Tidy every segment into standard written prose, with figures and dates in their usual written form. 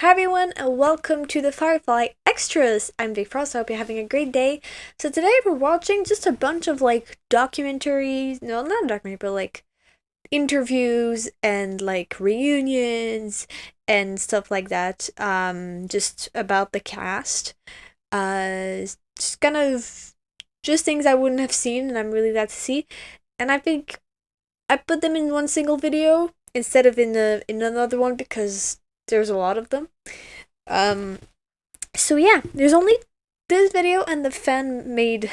Hi everyone, and welcome to the Firefly Extras. I'm Big Frost. I hope you're having a great day. So today we're watching just a bunch of documentaries. No, not documentary, but interviews and reunions and stuff like that. Just about the cast. Just kind of just things I wouldn't have seen, and I'm really glad to see. And I think I put them in one single video instead of in another one because there's a lot of them. Um, so yeah, there's only this video and the fan made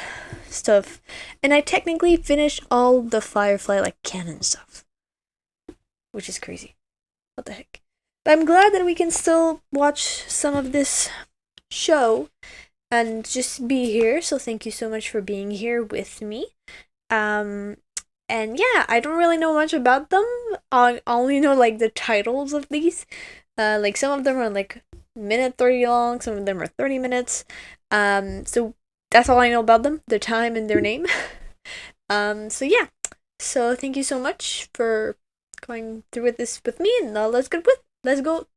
stuff, and I technically finished all the Firefly canon stuff, which is crazy. What the heck? But I'm glad that we can still watch some of this show and just be here. So thank you so much for being here with me. Um, and yeah, I don't really know much about them. I only know the titles of these. Some of them are minute 30 long, some of them are 30 minutes. So that's all I know about them, their time and their name. So yeah. So thank you so much for going through with this with me, and let's go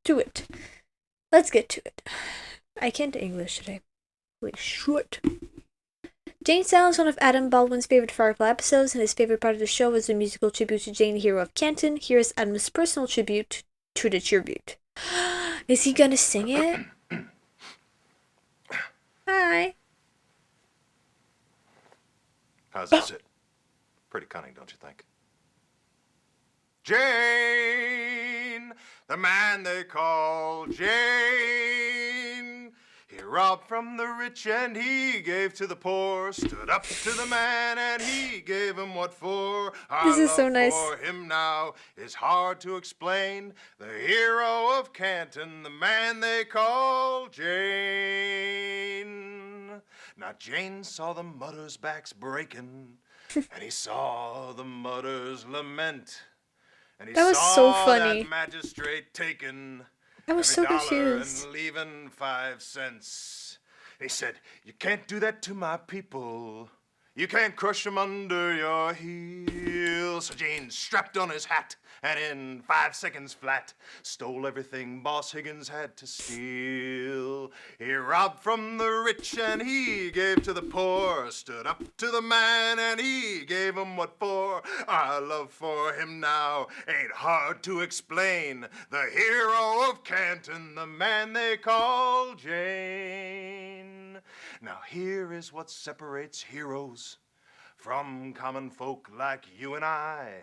to it. Let's get to it. I can't do English today. Holy shit. Jayne Silent is one of Adam Baldwin's favorite Firefly episodes, and his favorite part of the show was the musical tribute to Jayne, hero of Canton. Here is Adam's personal tribute to the tribute. Is he gonna sing it? Hi. How's that sit? Pretty cunning, don't you think? Jayne, the man they call Jayne. He robbed from the rich and he gave to the poor. Stood up to the man and he gave him what for. This Our is so love nice. for him now is hard to explain. The hero of Canton, the man they call Jayne. Now Jayne saw the mutters' backs breaking, and he saw the mutters lament. And he That was saw so funny. that magistrate taking I was so every dollar confused. and leaving 5 cents. He said, "You can't do that to my people. You can't crush them under your heels." So Jayne strapped on his hat and in 5 seconds flat stole everything Boss Higgins had to steal. He robbed from the rich and he gave to the poor. Stood up to the man and he gave him what for. Our love for him now ain't hard to explain. The hero of Canton, the man they call Jayne. Now here is what separates heroes from common folk like you and I.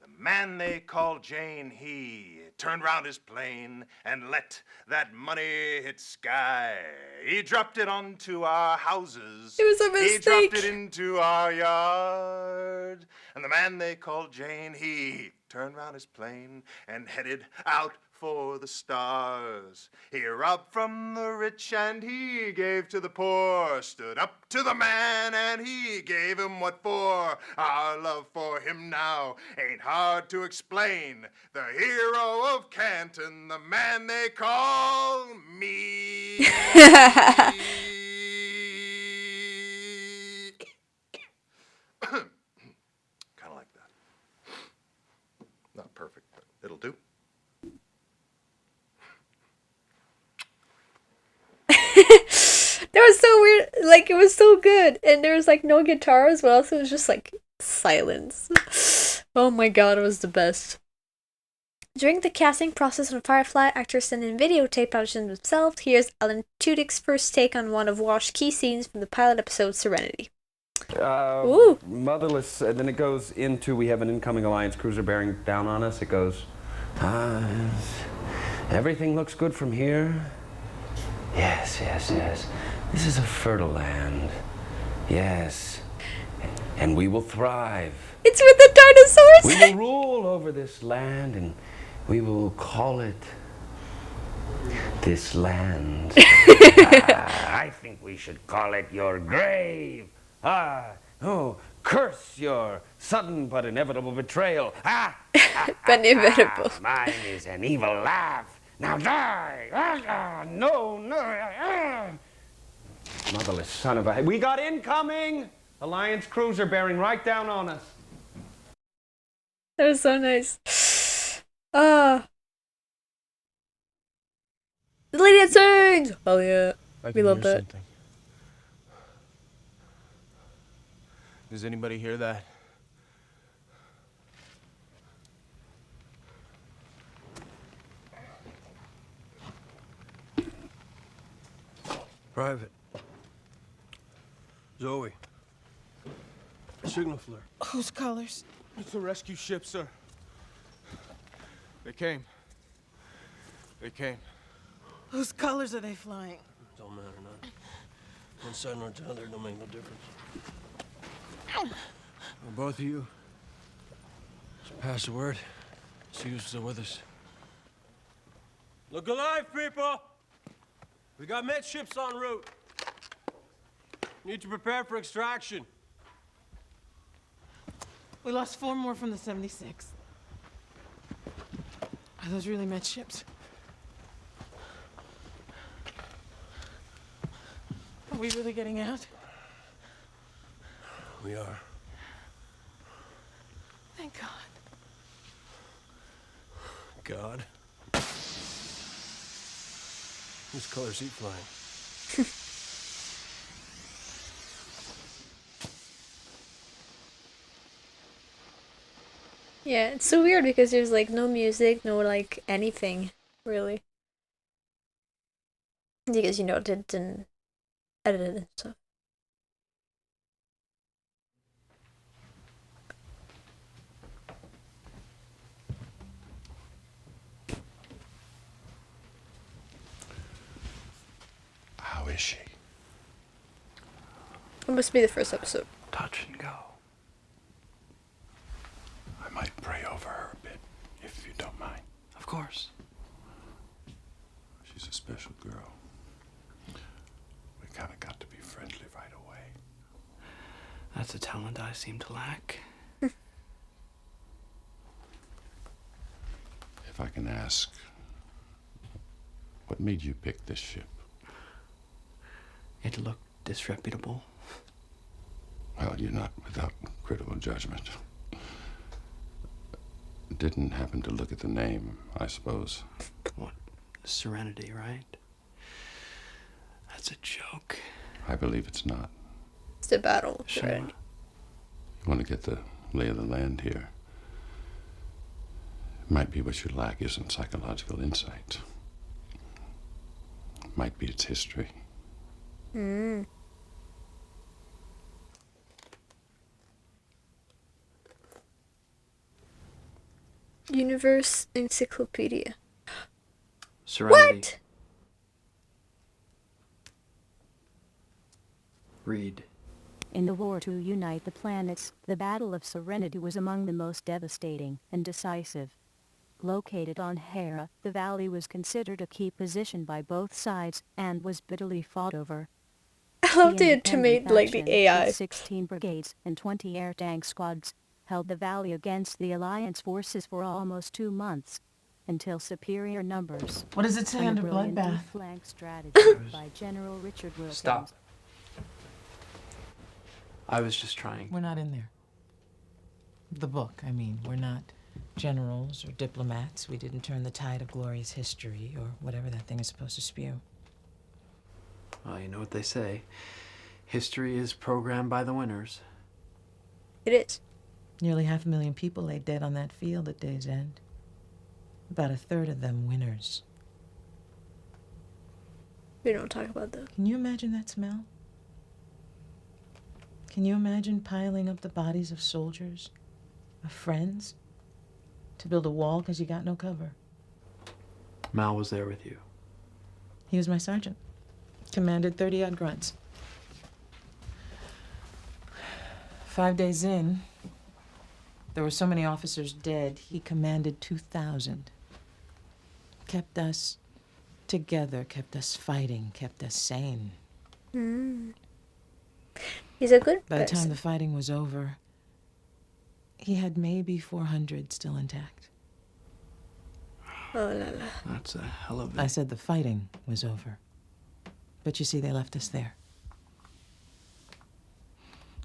The man they call Jayne, he turned round his plane and let that money hit sky. He dropped it onto our houses. It was a He dropped it mistake. into our yard. And the man they call Jayne, he turned round his plane and headed out for the stars. He robbed from the rich and he gave to the poor. Stood up to the man and he gave him what for. Our love for him now ain't hard to explain. The hero of Canton, the man they call me. Kind of like that. Not perfect, but it'll do. That was so weird. It was so good. And there was no guitar as well, so it was just silence. Oh my god, it was the best. During the casting process on Firefly, actors sent in videotape auditions themselves. Here's Alan Tudyk's first take on one of Wash's key scenes from the pilot episode Serenity. Ooh. Motherless, and then it goes into, we have an incoming Alliance cruiser bearing down on us. It goes, everything looks good from here. Yes, yes, yes. This is a fertile land. Yes. And we will thrive. It's with the We dinosaurs! will rule over this land, and we will call it this land. I think we should call it your grave. Curse your sudden but inevitable betrayal. Inevitable. Mine is an evil laugh. Now die! No, no. Motherless son of a... We got incoming! Alliance cruiser bearing right down on us. That was so nice. Ah. The lady that sings! Oh yeah. I We can love hear that. something. Does anybody hear that? Private. Zoe. Signal flare. Whose colors? It's a rescue ship, sir. They came. They came. Whose colors are they flying? Don't matter none. One side or the other don't make no difference. Well, both of you, just pass the word. See who's still with us. Look alive, people! We got med ships en route. Need to prepare for extraction. We lost 4 more from the 76. Are those really med ships? Are we really getting out? We are. Thank God. God. Whose colors he flying? Yeah, it's so weird because there's like no music, no like anything, really. Because, it didn't edit it and stuff. How is she? It must be the first episode. Touch and go. I might pray over her a bit, if you don't mind. Of course. She's a special girl. We kind of got to be friendly right away. That's a talent I seem to lack. If I can ask, what made you pick this ship? It looked disreputable. Well, you're not without critical judgment. Didn't happen to look at the name, I suppose. What? Serenity, right? That's a joke. I believe it's not. It's the battle. Sure. Right? You want to get the lay of the land here. Might be what you lack isn't psychological insight. Might be its history. Universe Encyclopedia. Serenity. What? Read. In the war to unite the planets, the Battle of Serenity was among the most devastating and decisive. Located on Hera, the valley was considered a key position by both sides and was bitterly fought over. I love the independent intimate, like the faction, AI. with 16 brigades and 20 air tank squads, held the valley against the Alliance forces for almost 2 months, until superior numbers. What does it say and a under brilliant bloodbath? flank strategy by General Richard Wilkins. Stop. I was just trying. We're not in there. The book, I mean. We're not generals or diplomats. We didn't turn the tide of glorious history or whatever that thing is supposed to spew. Well, you know what they say. History is programmed by the winners. It is. Nearly 500,000 people lay dead on that field at day's end. About 1/3 of them winners. We don't talk about that. Can you imagine that smell? Can you imagine piling up the bodies of soldiers, of friends, to build a wall because you got no cover? Mal was there with you. He was my sergeant. Commanded 30-odd grunts. 5 days in, there were so many officers dead, he commanded 2,000. Kept us together, kept us fighting, kept us sane. He's a good By the time person. the fighting was over, he had maybe 400 still intact. Oh la la. That's a hell of I a... said the fighting was over. But you see, they left us there.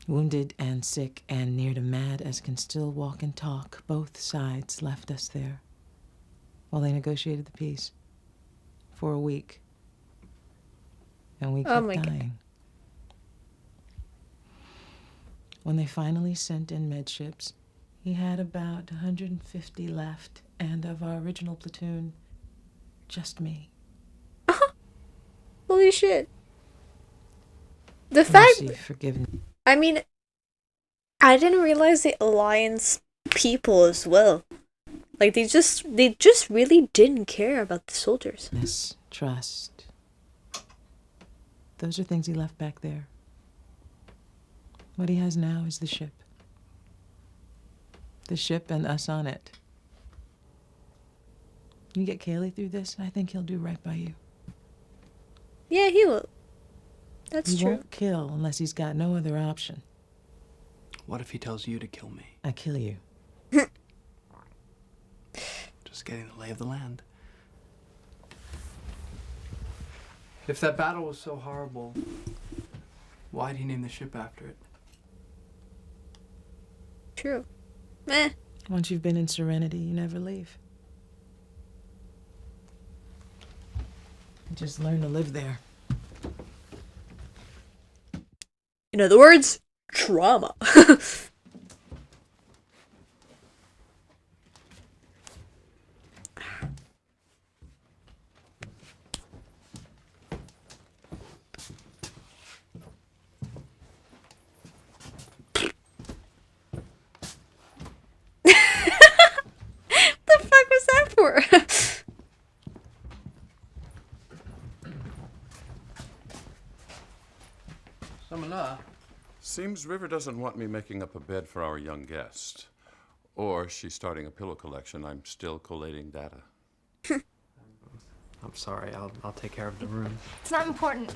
Wounded and sick and near to mad as can still walk and talk, both sides left us there while they negotiated the peace. for a week. And we Oh kept my God. dying. When they finally sent in med ships, he had about 150 left, and of our original platoon, just me. Holy shit. The fact, Mercy, forgive me. I mean, I didn't realize the Alliance people as well. Like they just really didn't care about the soldiers. Trust. Those are things he left back there. What he has now is the ship. The ship and us on it. You get Kaylee through this, I think he'll do right by you. Yeah, he will. That's He true. won't kill unless he's got no other option. What if he tells you to kill me? I kill you. Just getting the lay of the land. If that battle was so horrible, why'd he name the ship after it? True. Meh. Once you've been in Serenity, you never leave. You just learn to live there. In other words, trauma. The fuck was that for? Seems River doesn't want me making up a bed for our young guest. Or she's starting a pillow collection. I'm still collating data. I'm sorry, I'll take care of the room. It's not important.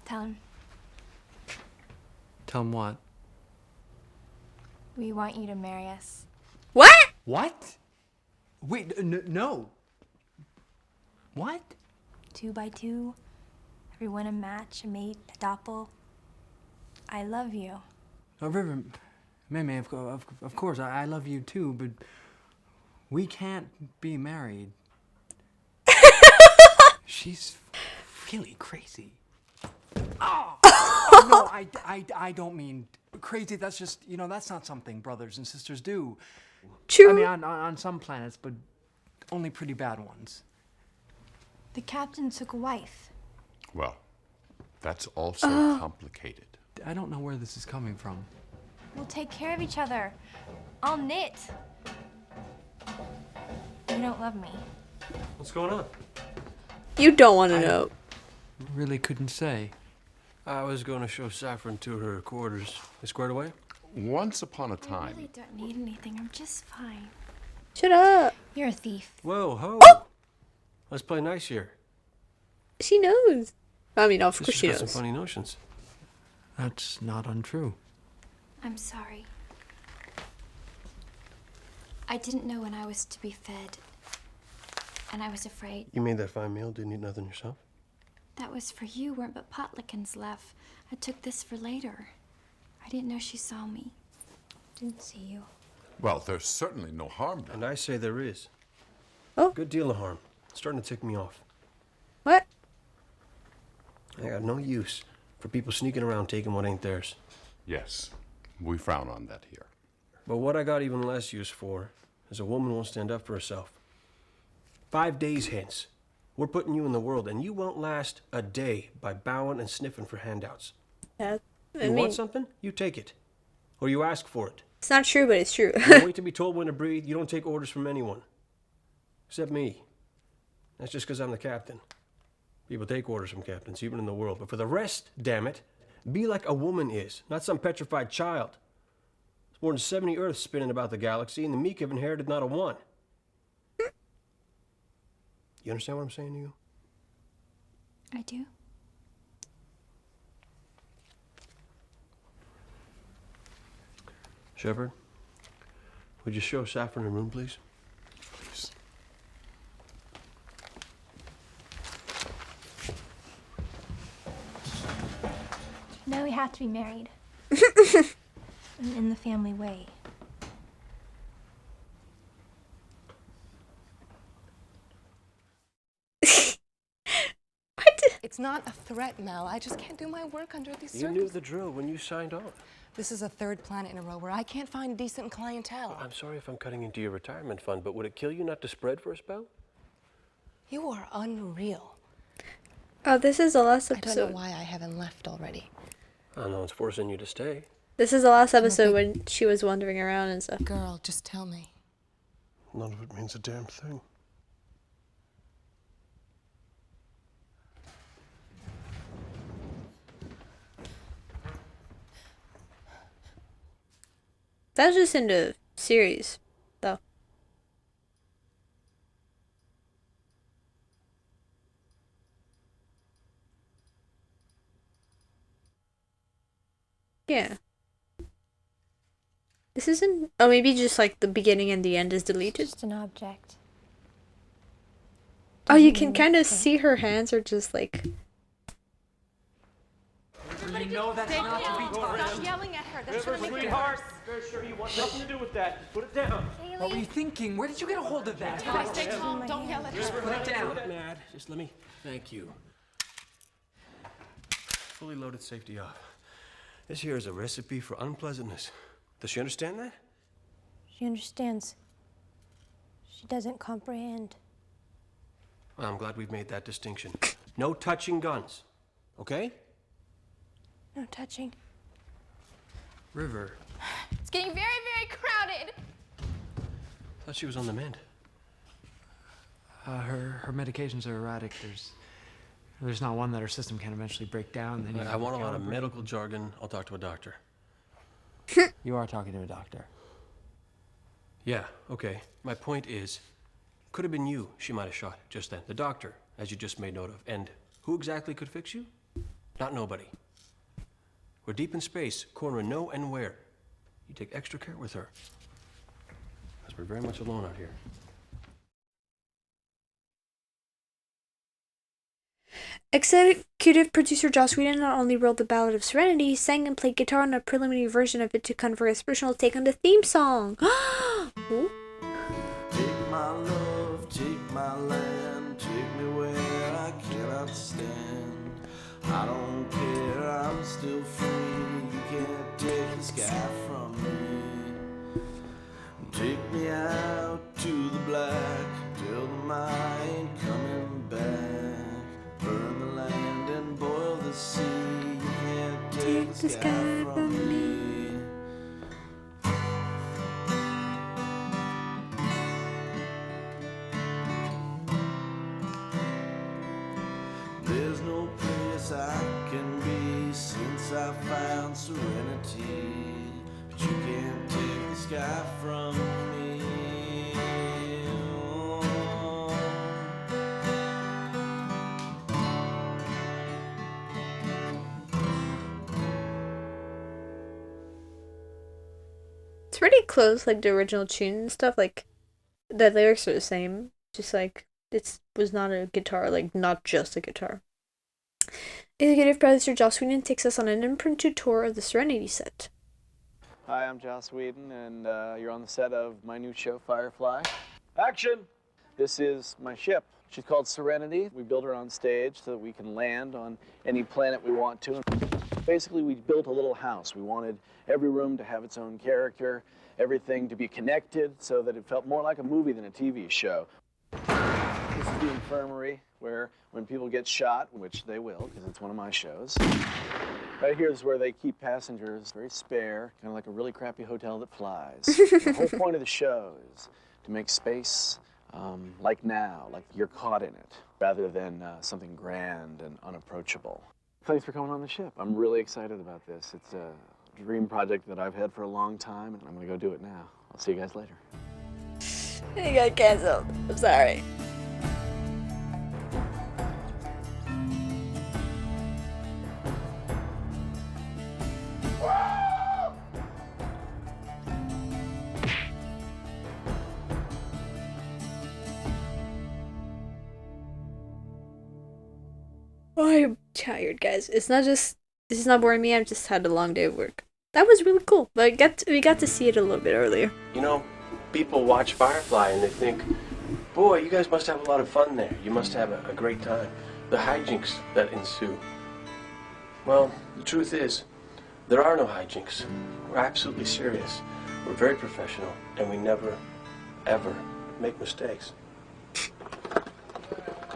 Tell him. Tell him what? We want you to marry us. What? What? Wait, no. What? 2 by 2. Everyone a match, a mate, a doppel. I love you. Oh, River, May, of course, I love you too, but we can't be married. She's really crazy. Oh no, I don't mean crazy. That's just, that's not something brothers and sisters do. True. I mean, on some planets, but only pretty bad ones. The captain took a wife. Well, that's also complicated. I don't know where this is coming from. We'll take care of each other. I'll knit. You don't love me. What's going on? You don't want to know. Really couldn't say. I was going to show Saffron to her quarters. They squared away? Once upon a I time. really don't need anything. I'm just fine. Shut up. You're a thief. Whoa, ho. Let's play nice here. She knows. I mean, of course She's she got some knows. funny notions. That's not untrue. I'm sorry. I didn't know when I was to be fed. And I was afraid. You made that fine meal, didn't eat nothing yourself? That was for you, weren't but potlickins left. I took this for later. I didn't know she saw me. Didn't see you. Well, there's certainly no harm done. And I say there is. Oh. Good deal of harm. It's starting to tick me off. What? I got no use for people sneaking around taking what ain't theirs. Yes, we frown on that here. But what I got even less use for is a woman who won't stand up for herself. 5 days hence, we're putting you in the world, and you won't last a day by bowing and sniffing for handouts. That, I You mean, want something? You take it. Or you ask for it. it's not true, but it's true. You don't wait to be told when to breathe. You don't take orders from anyone. Except me. That's just because I'm the captain. People take orders from captains, even in the world. But for the rest, damn it, be like a woman is, not some petrified child. There's more than 70 Earths spinning about the galaxy, and the meek have inherited not a one. You understand what I'm saying to you? I do. Shepard, would you show Saffron her room, please? Please. No, we have to be married. In the family way. It's not a threat, Mel. I just can't do my work under these You knew the drill when you signed on. This is a third planet in a row where I can't find decent clientele. I'm sorry if I'm cutting into your retirement fund, but would it kill you not to spread for a spell? You are unreal. Oh, this is the last I don't episode. know why I haven't left already. Oh, no one's forcing you to stay. This is the last episode when she was wandering around and stuff. Girl, just tell me. None of it means a damn thing. That's just in the series, though. Yeah. This isn't... Oh, maybe just like the beginning and the end is deleted. Just an object. Oh, you can kind of see her hands are just like... You know that's not to be touched. Stop yelling at her. That's River, gonna make sweetheart, very sure you want nothing to do with that. Put it down. What were you thinking? Where did you get a hold of that? Stay calm. Don't yell at her. Put it down. Mad. Just let me. Thank you. Fully loaded, safety off. This here is a recipe for unpleasantness. Does she understand that? She understands. She doesn't comprehend. Well, I'm glad we've made that distinction. No touching guns. Okay? No touching. River. It's getting very, very crowded. Thought she was on the mend. Her medications are erratic. There's not one that her system can eventually break down. Then I want a lot of medical jargon. I'll talk to a doctor. You are talking to a doctor. Yeah, okay. My point is, could have been you she might have shot just then. The doctor, as you just made note of. And who exactly could fix you? Not nobody. We're deep in space, corner no and where. You take extra care with her. Because we're very much alone out here. Executive producer Joss Whedon not only wrote the Ballad of Serenity, he sang and played guitar on a preliminary version of it to convey his personal take on the theme song. Ooh. Take my love, take my land, take me where I cannot stand. I don't care, I'm still free. You can't take the sky from me. Take me out to the black, till the mind coming back. Burn the land and boil the sea. You can't take the sky from me. There's no place I can be since I found serenity. But you can't take the sky from me. It's pretty close, like the original tune and stuff. Like the lyrics are the same, just like it was not a guitar, like not just a guitar. Executive producer Joss Whedon takes us on an impromptu tour of the Serenity set. Hi, I'm Joss Whedon, and you're on the set of my new show, Firefly. Action! This is my ship. She's called Serenity. We built her on stage so that we can land on any planet we want to. Basically, we built a little house. We wanted every room to have its own character, everything to be connected so that it felt more like a movie than a TV show. This is the infirmary where when people get shot, which they will because it's one of my shows, right here is where they keep passengers very spare, kind of like a really crappy hotel that flies. The whole point of the show is to make space like now, like you're caught in it, rather than something grand and unapproachable. Thanks for coming on the ship. I'm really excited about this. It's a dream project that I've had for a long time, and I'm gonna go do it now. I'll see you guys later. It got canceled. I'm sorry. I'm tired, guys. This is not boring me. I've just had a long day of work. That was really cool, but we got to see it a little bit earlier. You know, people watch Firefly and they think, boy, you guys must have a lot of fun there. You must have a great time. the hijinks that ensue. Well, the truth is, there are no hijinks. We're absolutely serious. We're very professional, and we never, ever make mistakes.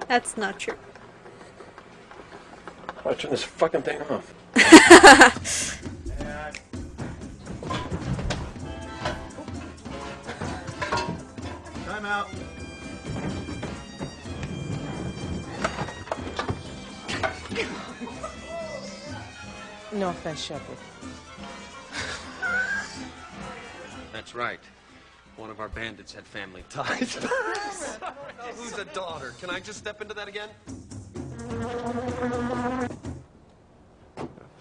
That's not true. Why turn this fucking thing off? Time out. No offense, Shepard. That's right. One of our bandits had family ties. Who's a daughter? Can I just step into that again?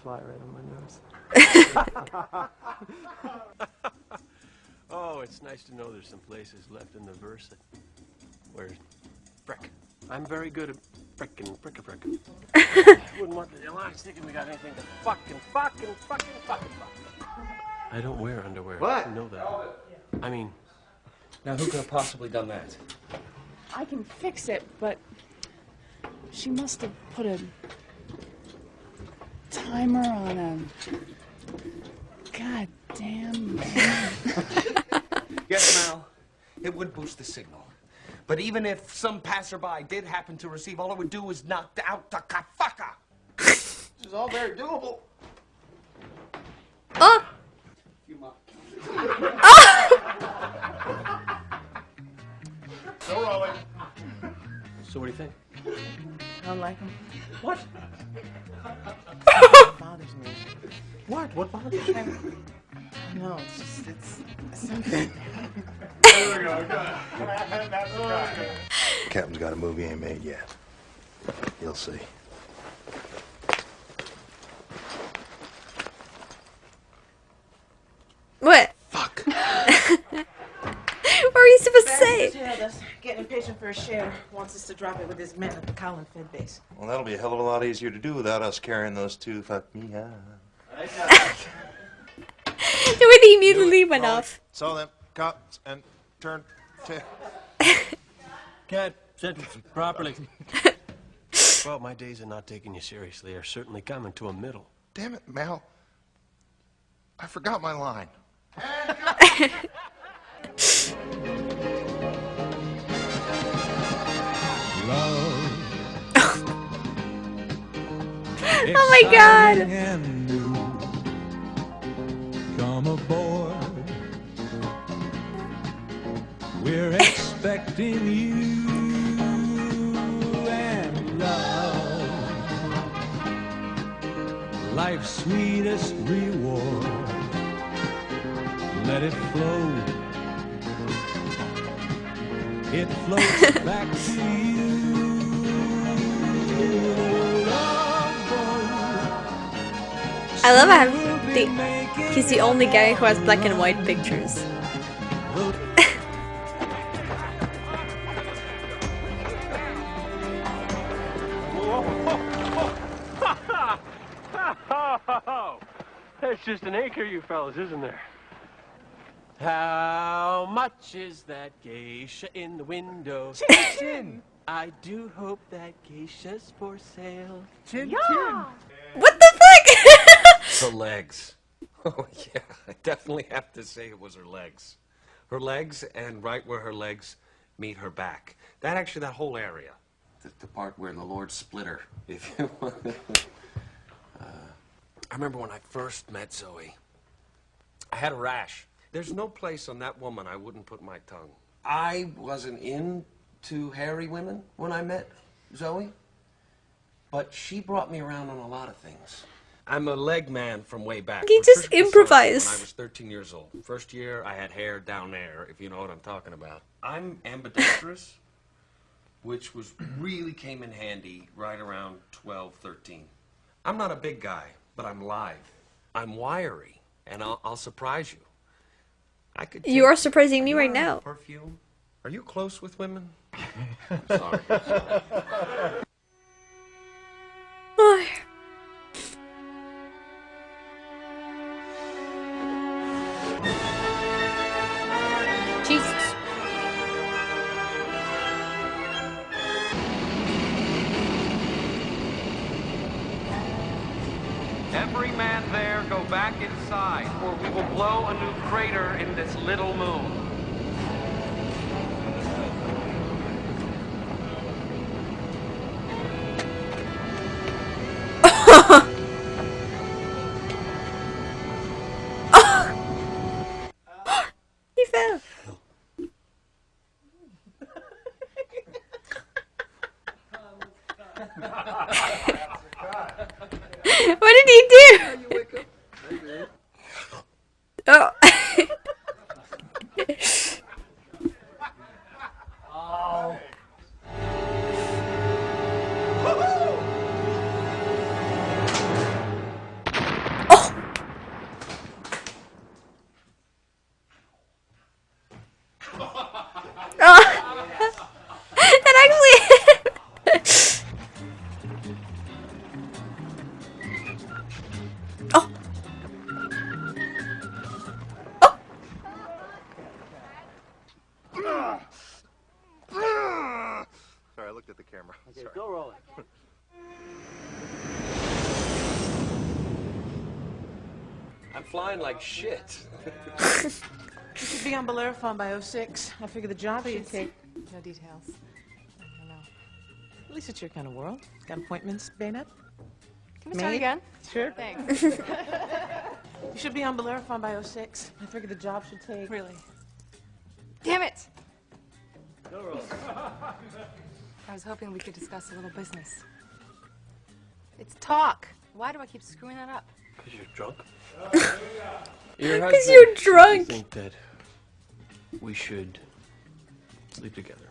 Fly right on my nose. Oh, it's nice to know there's some places left in the verse that where frick. I'm very good at frickin' frickin'. Wouldn't want the Alliance thinking we got anything to fucking. I don't wear underwear. What? You know that. I mean, Now, who could have possibly done that? I can fix it, but she must have put a timer on a goddamn. Yes, Mal, it would boost the signal. But even if some passerby did happen to receive, all it would do is knock out the kafaka. This is all very doable. Oh! No rolling. so what do you think? I don't like him. What? It bothers me. What? What bothers you? No, it's just, it's something. There we go. That's the guy. Captain's got a movie ain't made yet. You'll see. What? Fuck. What were you supposed to say? That's getting impatient for a share. Wants us to drop it with his men at the Collin Fed base. Well, that'll be a hell of a lot easier to do without us carrying those two fuck me out. The way they immediately went off. Saw them cops and turned to. Can't sentence you properly. Well, my days of not taking you seriously are certainly coming to a middle. Damn it, Mal. I forgot my line. Oh my god! Come aboard. We're expecting you and love. Life's sweetest reward. Let it flow. It floats back to you. I love how he's the only guy who has black and white pictures. That's just an acre, you fellas, isn't there? How much is that geisha in the window? Chin, chin. I do hope that geisha's for sale. Chin, chin. What the fuck? Her legs. Oh, yeah, I definitely have to say it was her legs. Her legs, and right where her legs meet her back. That whole area. The part where the Lord split her, if you want. I remember when I first met Zoe. I had a rash. There's no place on that woman I wouldn't put my tongue. I wasn't into hairy women when I met Zoe, but she brought me around on a lot of things. I'm a leg man from way back. He just improvised. When I was 13 years old. First year, I had hair down there, if you know what I'm talking about. I'm ambidextrous, which really came in handy right around 12, 13. I'm not a big guy, but I'm live. I'm wiry, and I'll surprise you. I could. You are surprising me right now. Perfume. Are you close with women? Sorry. Oh. Jesus. every man there go back inside, or we will blow a new crater in this little moon. He fell. What did he do? Oh. Oh. That actually. Oh. Oh. Sorry, I looked at the camera. Okay, go roll it. I'm flying like shit. You should be on Bellerophon by 06. I figure the job should take. No details. I don't know. At least it's your kind of world. Got appointments, Bayonet? Can we start again? Sure. Thanks. You should be on Bellerophon by 06. I figure the job should take. Really? Damn it! Go roll. I was hoping we could discuss a little business. It's talk. Why do I keep screwing that up? Because you're drunk? Because you're drunk. I think that we should sleep together.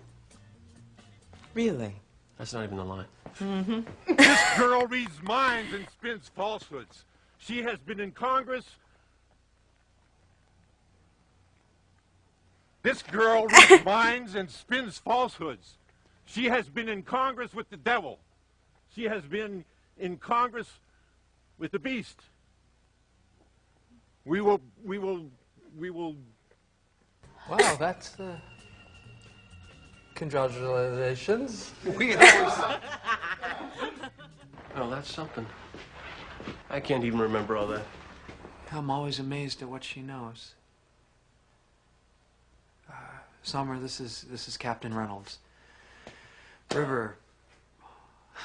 Really? That's not even the line. Mm-hmm. This girl reads minds and spins falsehoods. She has been in Congress. This girl reads minds and spins falsehoods. She has been in Congress with the devil. She has been in Congress with the beast. We will. Wow, that's congratulations. We always. Oh, that's something. I can't even remember all that. I'm always amazed at what she knows. Summer, this is Captain Reynolds. River.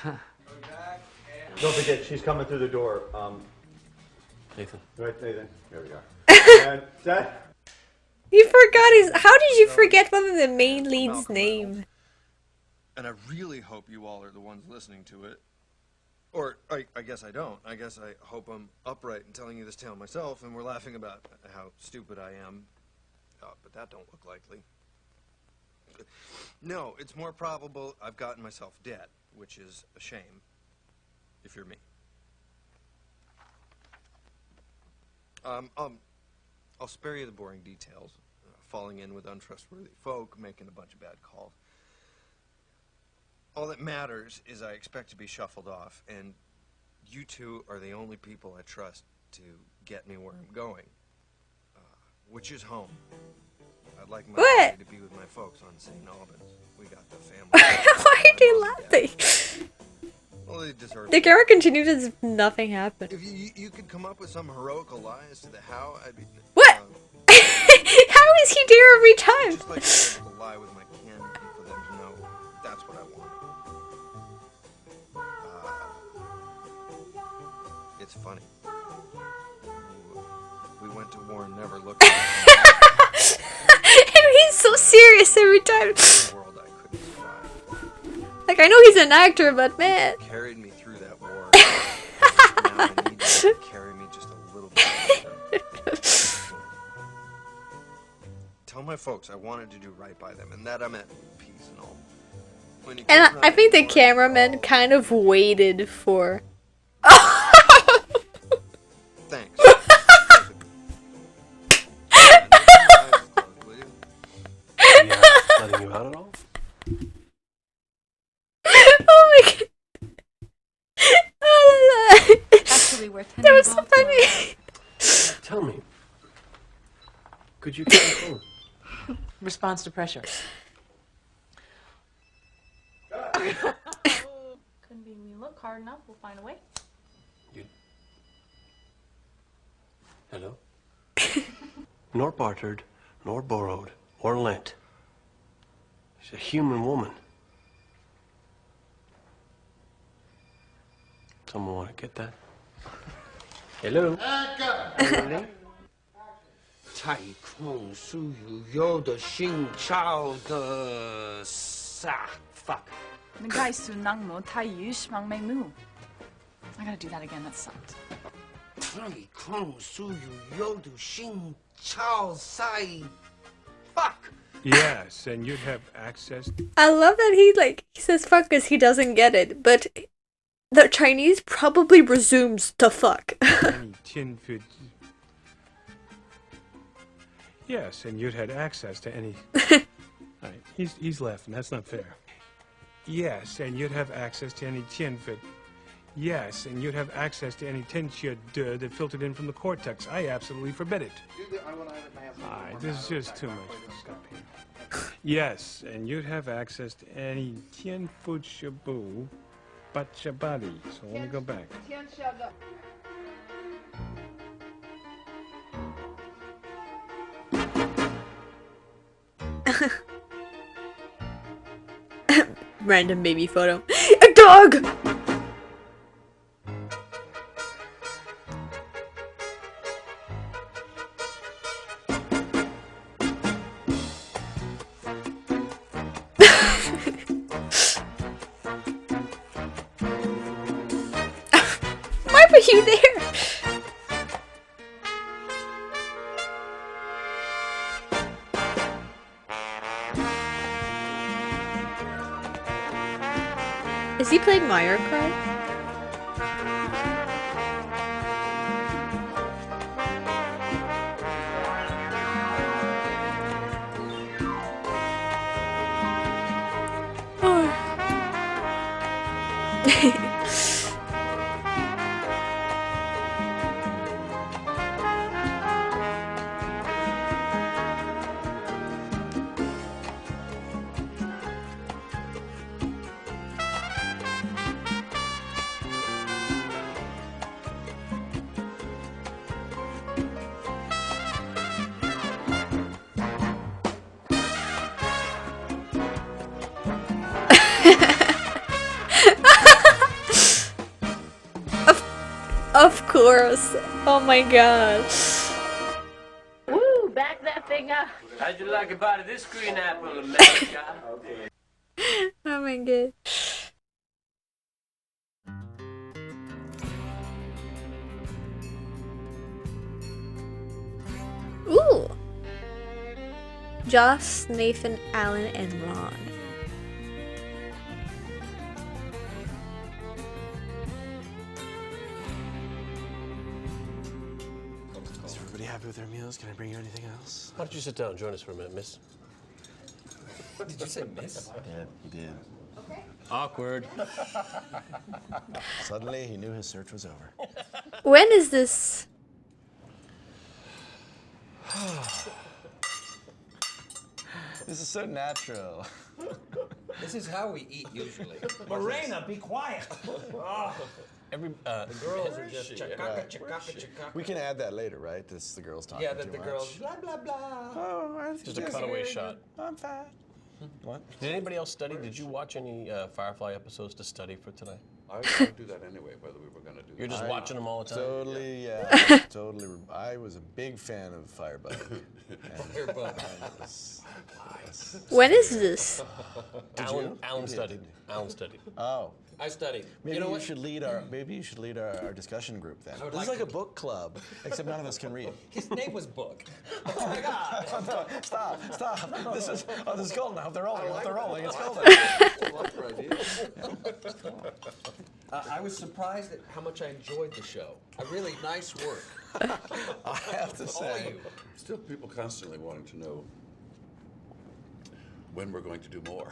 Don't forget, she's coming through the door. Nathan. Right, Nathan. There we are. And that. You forgot his. How did you forget one of the main lead's name? And I really hope you all are the ones listening to it. Or, I guess I don't. I guess I hope I'm upright in telling you this tale myself, and we're laughing about how stupid I am. But that don't look likely. No, it's more probable I've gotten myself dead, which is a shame, if you're me. I'll spare you the boring details. Falling in with untrustworthy folk, making a bunch of bad calls. All that matters is I expect to be shuffled off, and you two are the only people I trust to get me where I'm going, which is home. I'd like my day to be with my folks on St. Albans. We got the family. Why are they laughing? Well, they deserve The it. camera continued as if nothing happened. If you could come up with some heroical lie as to the how, I'd be... What? How is he there every time? Just like to be able to lie with my kin and for them to know that's what I want. It's funny. We went to war and never looked at And he's so serious every time. world I couldn't survive. Like, I know he's an actor, but man. Carried me through that war. Now I need you to carry me just a little bit. Tell my folks I wanted to do right by them, and that I'm at peace and all. When you And keep I think the running, cameraman kind of waited for. thanks. Letting you out at all? Oh my god. Oh, Actually, we're that was so funny. Tell me. Could you come home? Response to pressure. Couldn't be we look hard enough. We'll find a way. Hello? Nor bartered, nor borrowed, or lent. She's a human woman. Someone want to get that? Hello? 太空苏有的新潮的sack. Fuck. The guy sunang mo tayu shmang mei mu. I gotta do that again, that sucked. 太空苏有的新潮赛 Fuck. Yes, and you'd have access. I love that he says fuck because he doesn't get it, but the Chinese probably resumes to fuck. Any 10 foot. Yes, and you'd had access to any. All right, he's laughing. That's not fair. Yes, and you'd have access to any 10 foot. Yes, and you'd have access to any tincture that filtered in from the cortex. I absolutely forbid it. All right, this is just too much. Stop here. Yes, and you'd have access to any 10 foot shabu, but shabadi. So let me go back. Random baby photo. A dog! Why were you there? Has he played Mario Kart? Of course. Oh my god. Woo, back that thing up. How'd you like a bite of this green apple, America? Oh my god. Ooh. Joss, Nathan, Alan, and Ron. Is everybody happy with their meals? Can I bring you anything else? Why don't you sit down and join us for a minute, miss? What did you say, miss? Yeah, he did. Awkward. Suddenly, he knew his search was over. When is this? This is so natural. This is how we eat usually. Morena, be quiet. The girls are just chakaka. We can add that later, right? This is the girls talking. Yeah, that too the much. girls blah blah blah. Oh, I think Just a that's cutaway very shot. good. I'm fat. What? Did anybody else study? Did you watch any Firefly episodes to study for tonight? I would do that anyway, whether we were going to do that. You're just watching them all the time? Totally, yeah. Totally. I was a big fan of Firebug. When is this? Alan studied. Alan studied. Oh. I studied. Maybe you know you what? should lead our. Maybe you should lead our discussion group then. I would This is like like to. a book club, except none of us can read. His name was Book. Oh my God! Stop! This is golden. I hope they're rolling. They're rolling. It's golden. I was surprised at how much I enjoyed the show. Really nice work. I have to All say. you. Still, people constantly wanting to know when we're going to do more.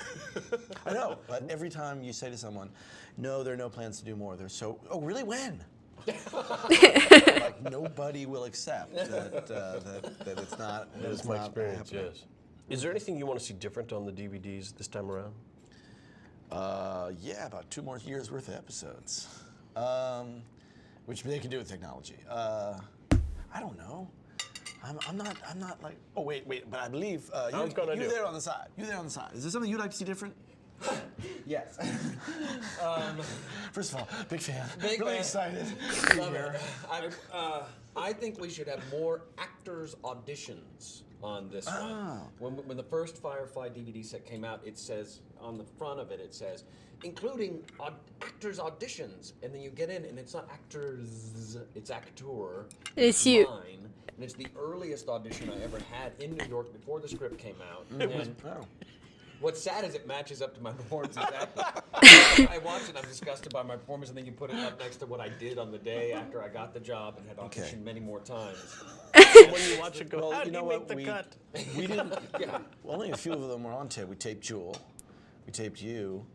I know, but every time you say to someone, "No, there are no plans to do more," they're so. Oh, really? When? Like nobody will accept that it's not. That is my experience. happening. Yes. Is there anything you want to see different on the DVDs this time around? Yeah, about 2 more years worth of episodes, which they can do with technology. I don't know. I'm not like. Oh wait, but I believe you there on the side. You there on the side. Is there something you'd like to see different? Yes. First of all, big fan. Big really fan. excited. Love it. I think we should have more actors' auditions on this one. When the first Firefly DVD set came out, it says on the front of it, it says, including actors' auditions. And then you get in, and it's not actors, it's actor. It's you. Mine, and it's the earliest audition I ever had in New York before the script came out. And what's sad is it matches up to my performance exactly. I watch it, I'm disgusted by my performance, and then you put it up next to what I did on the day after I got the job and had auditioned many more times. When you watch it go, how do you make the cut? We didn't. Well, only a few of them were on tape. We taped Jewel. We taped you.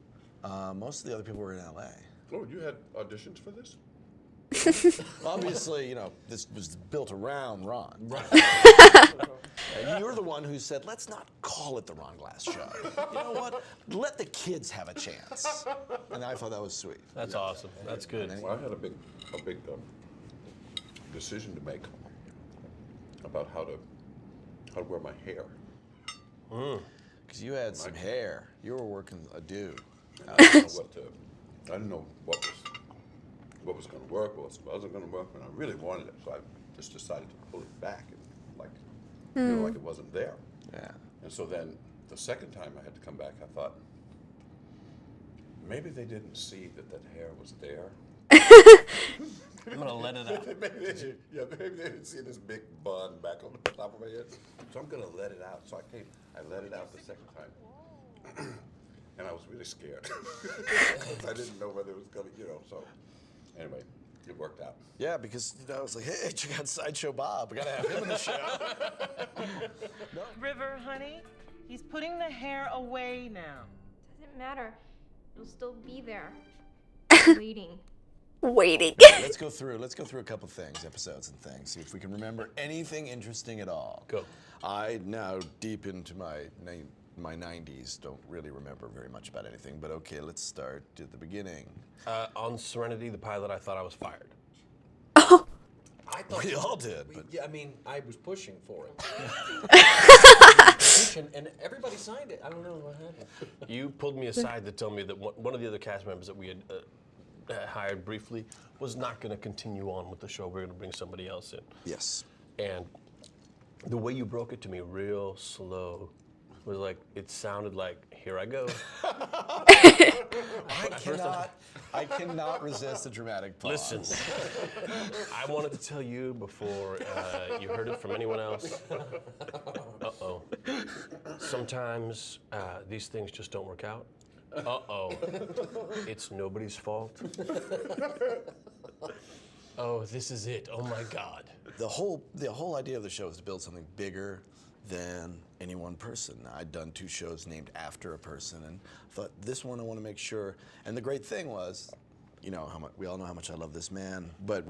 Most of the other people were in LA. Oh, you had auditions for this? Obviously, this was built around Ron. Right. And you're the one who said, let's not call it the Ron Glass Show. You know what? Let the kids have a chance. And I thought that was sweet. That's awesome. That's good. Well, I had a big decision to make about how to wear my hair. Because you had some hair. You were working a dude. I didn't know what was going to work, what wasn't going to work, and I really wanted it, so I just decided to pull it back and like it wasn't there. Yeah. And so then the second time I had to come back, I thought maybe they didn't see that hair was there. I'm gonna let it out. maybe they didn't see this big bun back on the top of my head. So I'm gonna let it out. So I let it out the second time. And I was really scared. I didn't know whether it was gonna, so anyway, it worked out. Yeah, because I was like, hey, check out Sideshow Bob. We gotta have him in the show. River, honey, he's putting the hair away now. Doesn't matter. It'll still be there. Waiting. Waiting. Let's go through a couple things, episodes and things. See if we can remember anything interesting at all. Go. I now deep into my 90s don't really remember very much about anything, but okay, let's start at the beginning. On Serenity, the pilot, I thought I was fired. I thought we all did. But yeah, I mean, I was pushing for it. And everybody signed it. I don't know what happened. You pulled me aside to tell me that one of the other cast members that we had hired briefly was not going to continue on with the show. We're going to bring somebody else in. Yes. And the way you broke it to me real slow was like, it sounded like, here I go. I cannot resist a dramatic pause. Listen, I wanted to tell you before you heard it from anyone else. Uh-oh. Sometimes these things just don't work out. Uh-oh. It's nobody's fault. Oh, this is it. Oh my God. The whole idea of the show is to build something bigger than any one person. I'd done 2 shows named after a person, and thought this one I want to make sure. And the great thing was, we all know how much I love this man, but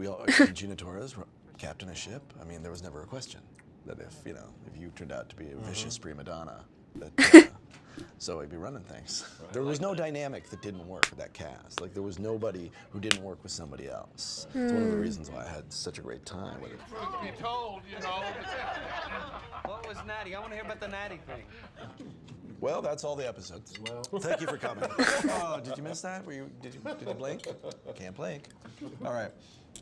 Gina Torres, captain of ship. I mean, there was never a question that if you turned out to be a vicious prima donna, that so I'd be running things. Right. There was no dynamic that didn't work with that cast. Like there was nobody who didn't work with somebody else. It's one of the reasons why I had such a great time with it. Truth be told, What was Natty? I want to hear about the Natty thing. Well, that's all the episodes. Well, thank you for coming. Oh, did you miss that? Did you blink? Can't blink. All right.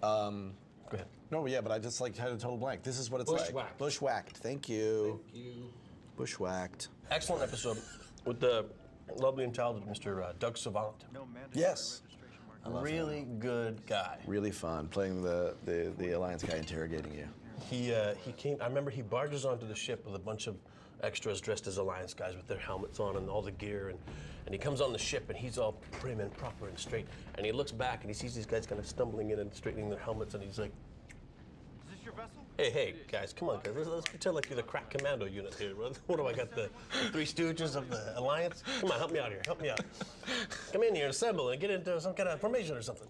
Go ahead. No, yeah, but I just had a total blank. This is what it's like. Bushwhacked. Thank you. Thank you. Bushwhacked. Excellent episode with the lovely and talented Mr. Doug Savant. Yes. Really good guy. Really fun playing the Alliance guy interrogating you. He came. I remember he barges onto the ship with a bunch of extras dressed as Alliance guys with their helmets on and all the gear, and he comes on the ship and he's all prim and proper and straight, and he looks back and he sees these guys kind of stumbling in and straightening their helmets, and he's like, Is this your vessel? Hey, guys, come on, guys. Let's pretend like you're the crack commando unit here. What do I got, the 3 Stooges of the Alliance? Come on, help me out here. Help me out. Come in here, assemble, and get into some kind of formation or something.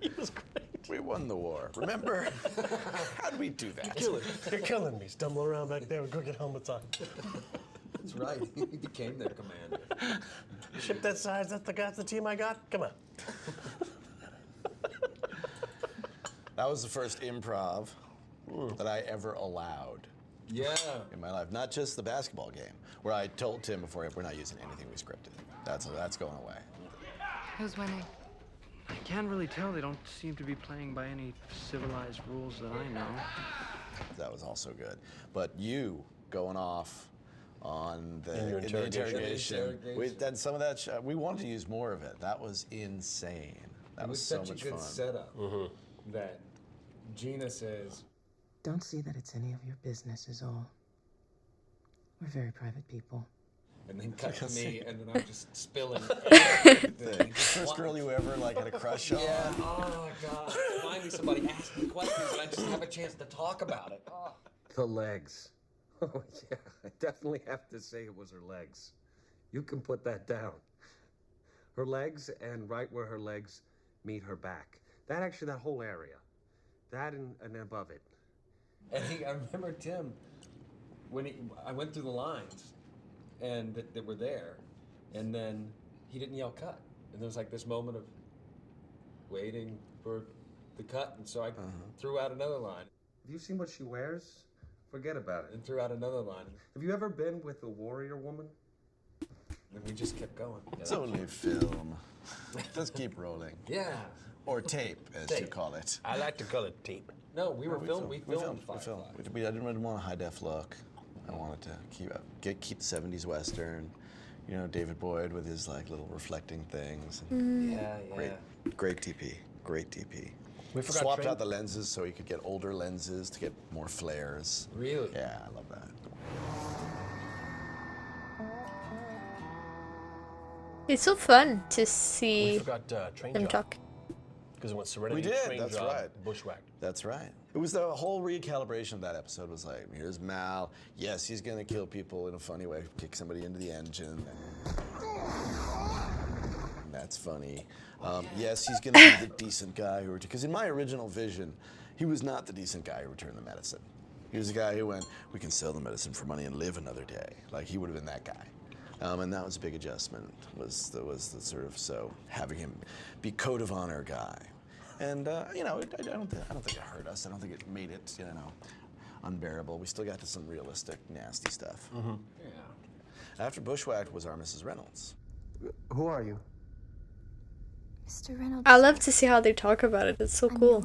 He was great. We won the war. Remember? How did we do that? You're killing me. Stumbling around back there with crooked helmets on. That's right. He became their commander. Ship that size, that's the team I got? Come on. That was the first improv that I ever allowed. Yeah. In my life, not just the basketball game, where I told Tim before, we're not using anything we scripted. That's going away. Who's winning? I can't really tell. They don't seem to be playing by any civilized rules that I know. That was also good. But you going off on In your the interrogation. Then some of that, we wanted to use more of it. That was insane. That was so such much a good fun. setup that Gina says, Don't see that it's any of your business is all. We're very private people. and then cut to me, and then I'm just spilling The first girl you ever had a crush on. Yeah. Oh God. Finally, somebody asked me questions, and I just have a chance to talk about it. Oh. The legs. Oh, yeah, I definitely have to say it was her legs. You can put that down. Her legs, and right where her legs meet her back. That whole area. That and above it. And I remember Tim, when I went through the lines, and that were there, and then he didn't yell cut. And there was this moment of waiting for the cut, and so I threw out another line. Have you seen what she wears? Forget about it. And threw out another line. Have you ever been with a warrior woman? And we just kept going. It's only film. Just keep rolling. Yeah. Or tape, as you call it. I like to call it tape. No, we filmed Firefly. I didn't want a high def look. I wanted to keep 70s Western. David Boyd with his little reflecting things. Yeah. Great DP. Great DP. We forgot Swapped out the lenses so he could get older lenses to get more flares. Really? Yeah, I love that. It's so fun to see We forgot train them job. talk. Because it went Serenity, We did, train that's job, right. bushwhacked. That's right. It was the whole recalibration of that episode was here's Mal. Yes, he's going to kill people in a funny way, kick somebody into the engine. That's funny. Yes, he's going to be the decent guy who, because in my original vision, he was not the decent guy who returned the medicine. He was the guy who went, we can sell the medicine for money and live another day. He would have been that guy. And that was a big adjustment, was the sort of, so having him be code of honor guy. And, I don't think it hurt us. I don't think it made it, unbearable. We still got to some realistic, nasty stuff. Yeah. After Bushwhacked was our Mrs. Reynolds. Who are you? Mr. Reynolds. I love to see how they talk about it. It's so cool.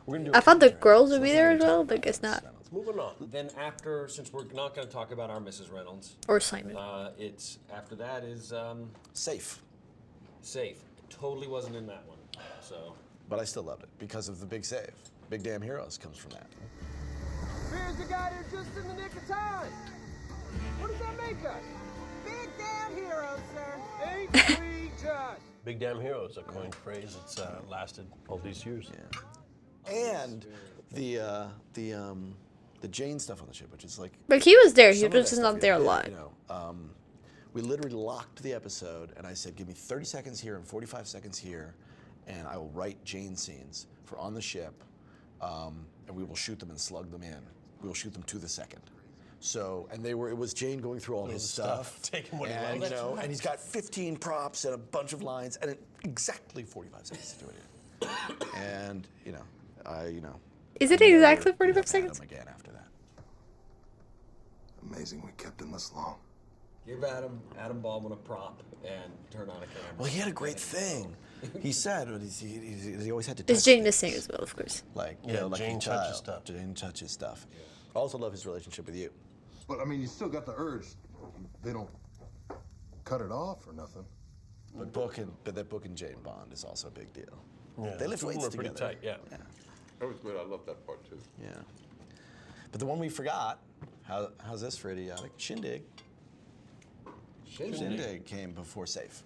We're gonna do I thought the girls would be there as well, but I guess not. Moving on. Then after, since we're not going to talk about our Mrs. Reynolds. Or Simon. It's, after that is... Safe. Safe. Totally wasn't in that one, so... But I still loved it because of the big save. Big Damn Heroes comes from that. Here's the guy there just in the nick of time. What does that make us? Big damn heroes, sir. Ain't we just? Big Damn Heroes, a coined phrase that's lasted all these years. Yeah. And the Jayne stuff on the ship, which is But he was there. He some of was that just stuff not there a you lot. did, we literally locked the episode, and I said, give me 30 seconds here and 45 seconds here, and I will write Jayne scenes for on the ship, and we will shoot them and slug them in. We will shoot them to the second. So, and it was Jayne going through all his stuff. Taking what he and, loves. and he's got 15 props and a bunch of lines, and exactly 45 seconds to do it. And, Is it exactly 45 seconds? Again after that. Amazing we kept him this long. Give Adam Baldwin a prop and turn on a camera. Well, he had a great thing. He said he always had to touch Is Jayne things. missing as well, of course? Like Jayne a touches child. stuff. Jayne touches stuff. I also love his relationship with you. But I mean, you still got the urge. They don't cut it off or nothing. But that book and Jayne bond is also a big deal. Yeah, They lift two of them weights are pretty together. tight, yeah. That was good. I love that part too. Yeah. But the one we forgot, how's this for idiotic? Shindig. Shindig came before Safe.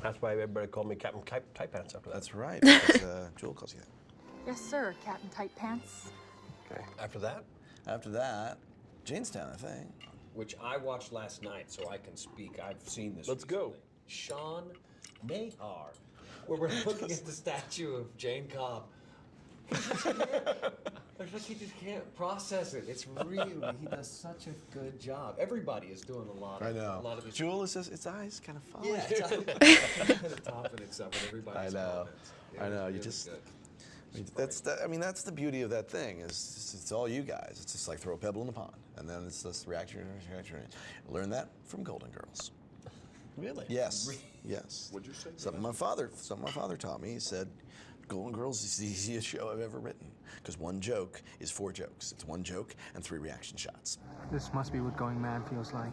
That's why everybody called me Captain Tight Pants after that. That's right, because Jewel calls you that. Yes, sir, Captain Tight Pants. Okay. After that? After that, Janestown, I think. Which I watched last night, so I can speak. I've seen this. Let's go. Sean Nahar, where we're looking at the statue of Jayne Cobb. It's like he just can't process it. It's really, he does such a good job. Everybody is doing a lot of these. Jewel is just, its eyes kind of fall. Yeah, it's kind of topping itself, but everybody's I know. on it. I know. Really You just. good. That's the beauty of that thing. It's all you guys. It's just like throw a pebble in the pond, and then it's this reaction. Learn that from Golden Girls. Really? Yes. Yes. What'd you say? Something my father taught me. He said, Golden Girls is the easiest show I've ever written. Because one joke is 4 jokes. It's 1 joke and 3 reaction shots. This must be what going mad feels like.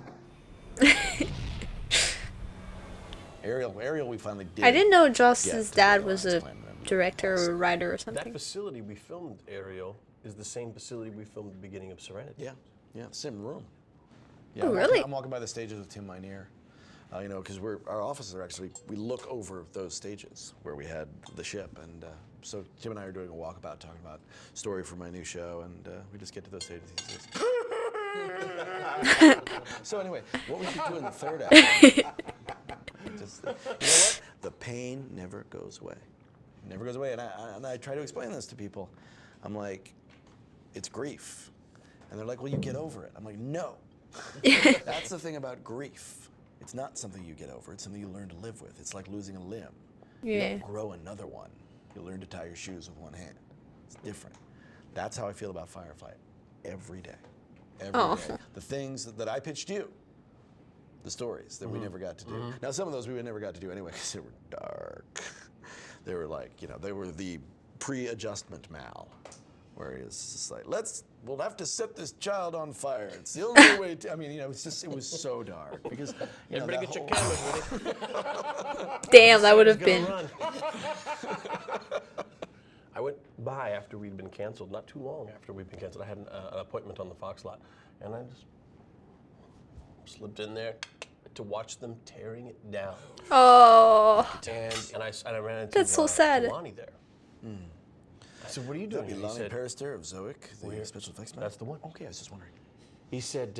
Ariel, we finally did. I didn't know Joss's dad was a director or writer or That something. facility we filmed Ariel is the same facility we filmed the beginning of Serenity. Yeah, same room. Yeah, Oh, really? I'm walking by the stages with Tim Minear. Because our offices are actually, we look over those stages where we had the ship. And so Tim and I are doing a walkabout talking about story for my new show. And we just get to those stages. He says, so anyway, what we should do in the 3rd act. Just, you know what? The pain never goes away. It never goes away. And I try to explain this to people. I'm like, it's grief. And they're like, well, you get over it. I'm like, no. That's the thing about grief. It's not something you get over. It's something you learn to live with. It's like losing a limb. You Yeah. don't grow another one. You learn to tie your shoes with one hand. It's different. That's how I feel about Firefly every day. Every day. The things that I pitched you, the stories that we never got to do. Now, some of those we never got to do anyway because they were dark. They were like, they were the pre-adjustment Mal, where it's just like, we'll have to set this child on fire. It's the only way to, it was so dark because, Everybody get your cameras ready. Damn, that would have been. I went by after we'd been canceled, not too long after we'd been canceled. I had an appointment on the Fox lot, and I just slipped in there to watch them tearing it down. Oh. And I ran into That's so sad. Lonnie there. I said, what are you doing? That'd be He Lonnie said, Perister of Zoic, the special effects man? That's the one. Okay, I was just wondering. He said,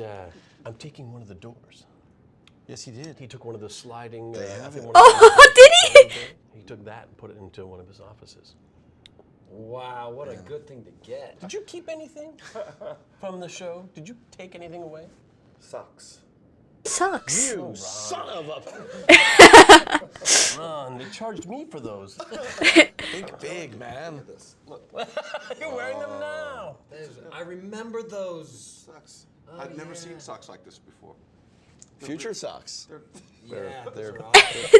I'm taking one of the doors. Yes, he did. He took one of the sliding... They have it. Oh, did he? He took that and put it into one of his offices. Wow, what a good thing to get. Did you keep anything from the show? Did you take anything away? Socks. Sucks. You son of a... Ron, they charged me for those. Think big, man. You're wearing them now. I remember those. Socks. I've never seen socks like this before. Future socks. They're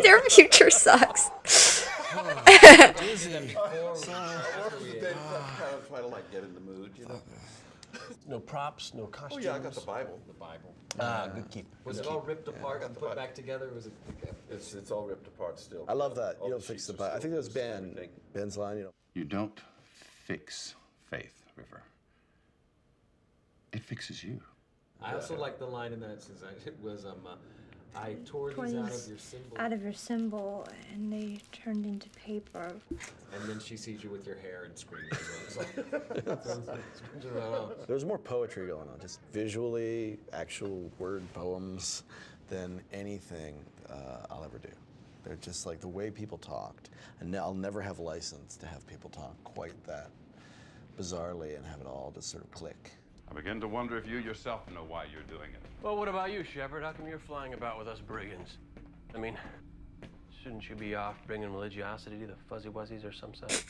Their future sucks. Disney. Trying to like get in the mood, No props, no costumes. Oh yeah, I got the Bible. The Bible. Good keep. Was it all ripped apart and put back together? Or was it? It's all ripped apart still. I love that. You don't fix the Bible. I think that was Ben's line. You don't fix faith, River. It fixes you. I also like the line in that since it was I tore these out of your symbol. Out of your symbol, and they turned into paper. And then she sees you with your hair and screams. There's more poetry going on, just visually, actual word poems, than anything I'll ever do. They're just like the way people talked. And I'll never have a license to have people talk quite that bizarrely and have it all just sort of click. I begin to wonder if you yourself know why you're doing it. Well, what about you, Shepard? How come you're flying about with us brigands? I mean, shouldn't you be off bringing religiosity to the fuzzy wuzzies or some such?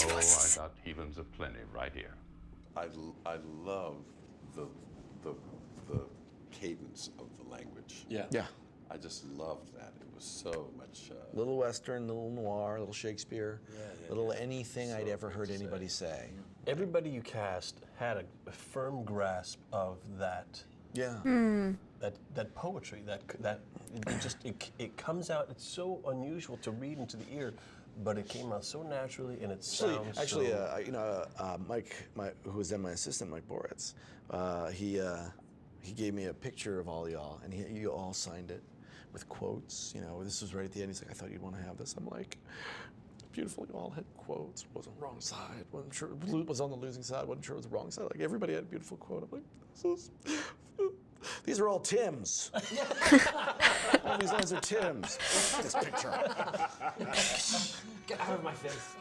Oh, I got heathens aplenty right here. I love the cadence of the language. Yeah. I just loved that. It was so much. Little Western, little noir, little Shakespeare, little anything I'd ever heard anybody say. Everybody you cast had a firm grasp of that. Yeah. That poetry, it comes out. It's so unusual to read into the ear, but it came out so naturally, and it sounds. Actually, Mike, who was then my assistant, Mike Boritz, he gave me a picture of all y'all, and you all signed it with quotes. This was right at the end. He's like, I thought you'd want to have this. I'm like, beautiful. You all had quotes. Wasn't wrong side. Wasn't sure was on the losing side. Wasn't sure it was the wrong side. Like everybody had a beautiful quote. I'm like, these are all Tim's. All these lines are Tim's. This picture. Get out of my face.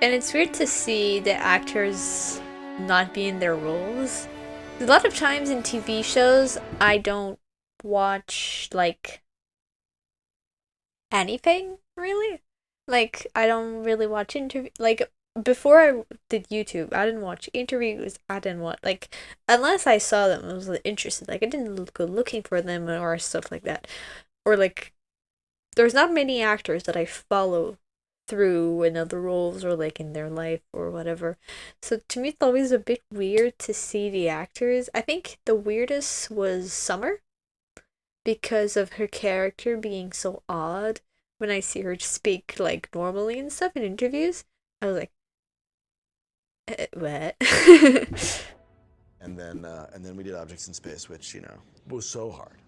And it's weird to see the actors not be in their roles. A lot of times in TV shows, I don't watch, anything, really. Like, I don't really watch like, before I did YouTube, I didn't watch interviews. I didn't want, like, unless I saw them, I was interested. Like, I didn't go looking for them or stuff like that. Or, like, there's not many actors that I follow through in other roles or, like, in their life or whatever. So, to me, it's always a bit weird to see the actors. I think the weirdest was Summer because of her character being so odd. When I see her speak, like, normally and stuff in interviews, I was like, what? And then we did Objects in Space, which, you know, was so hard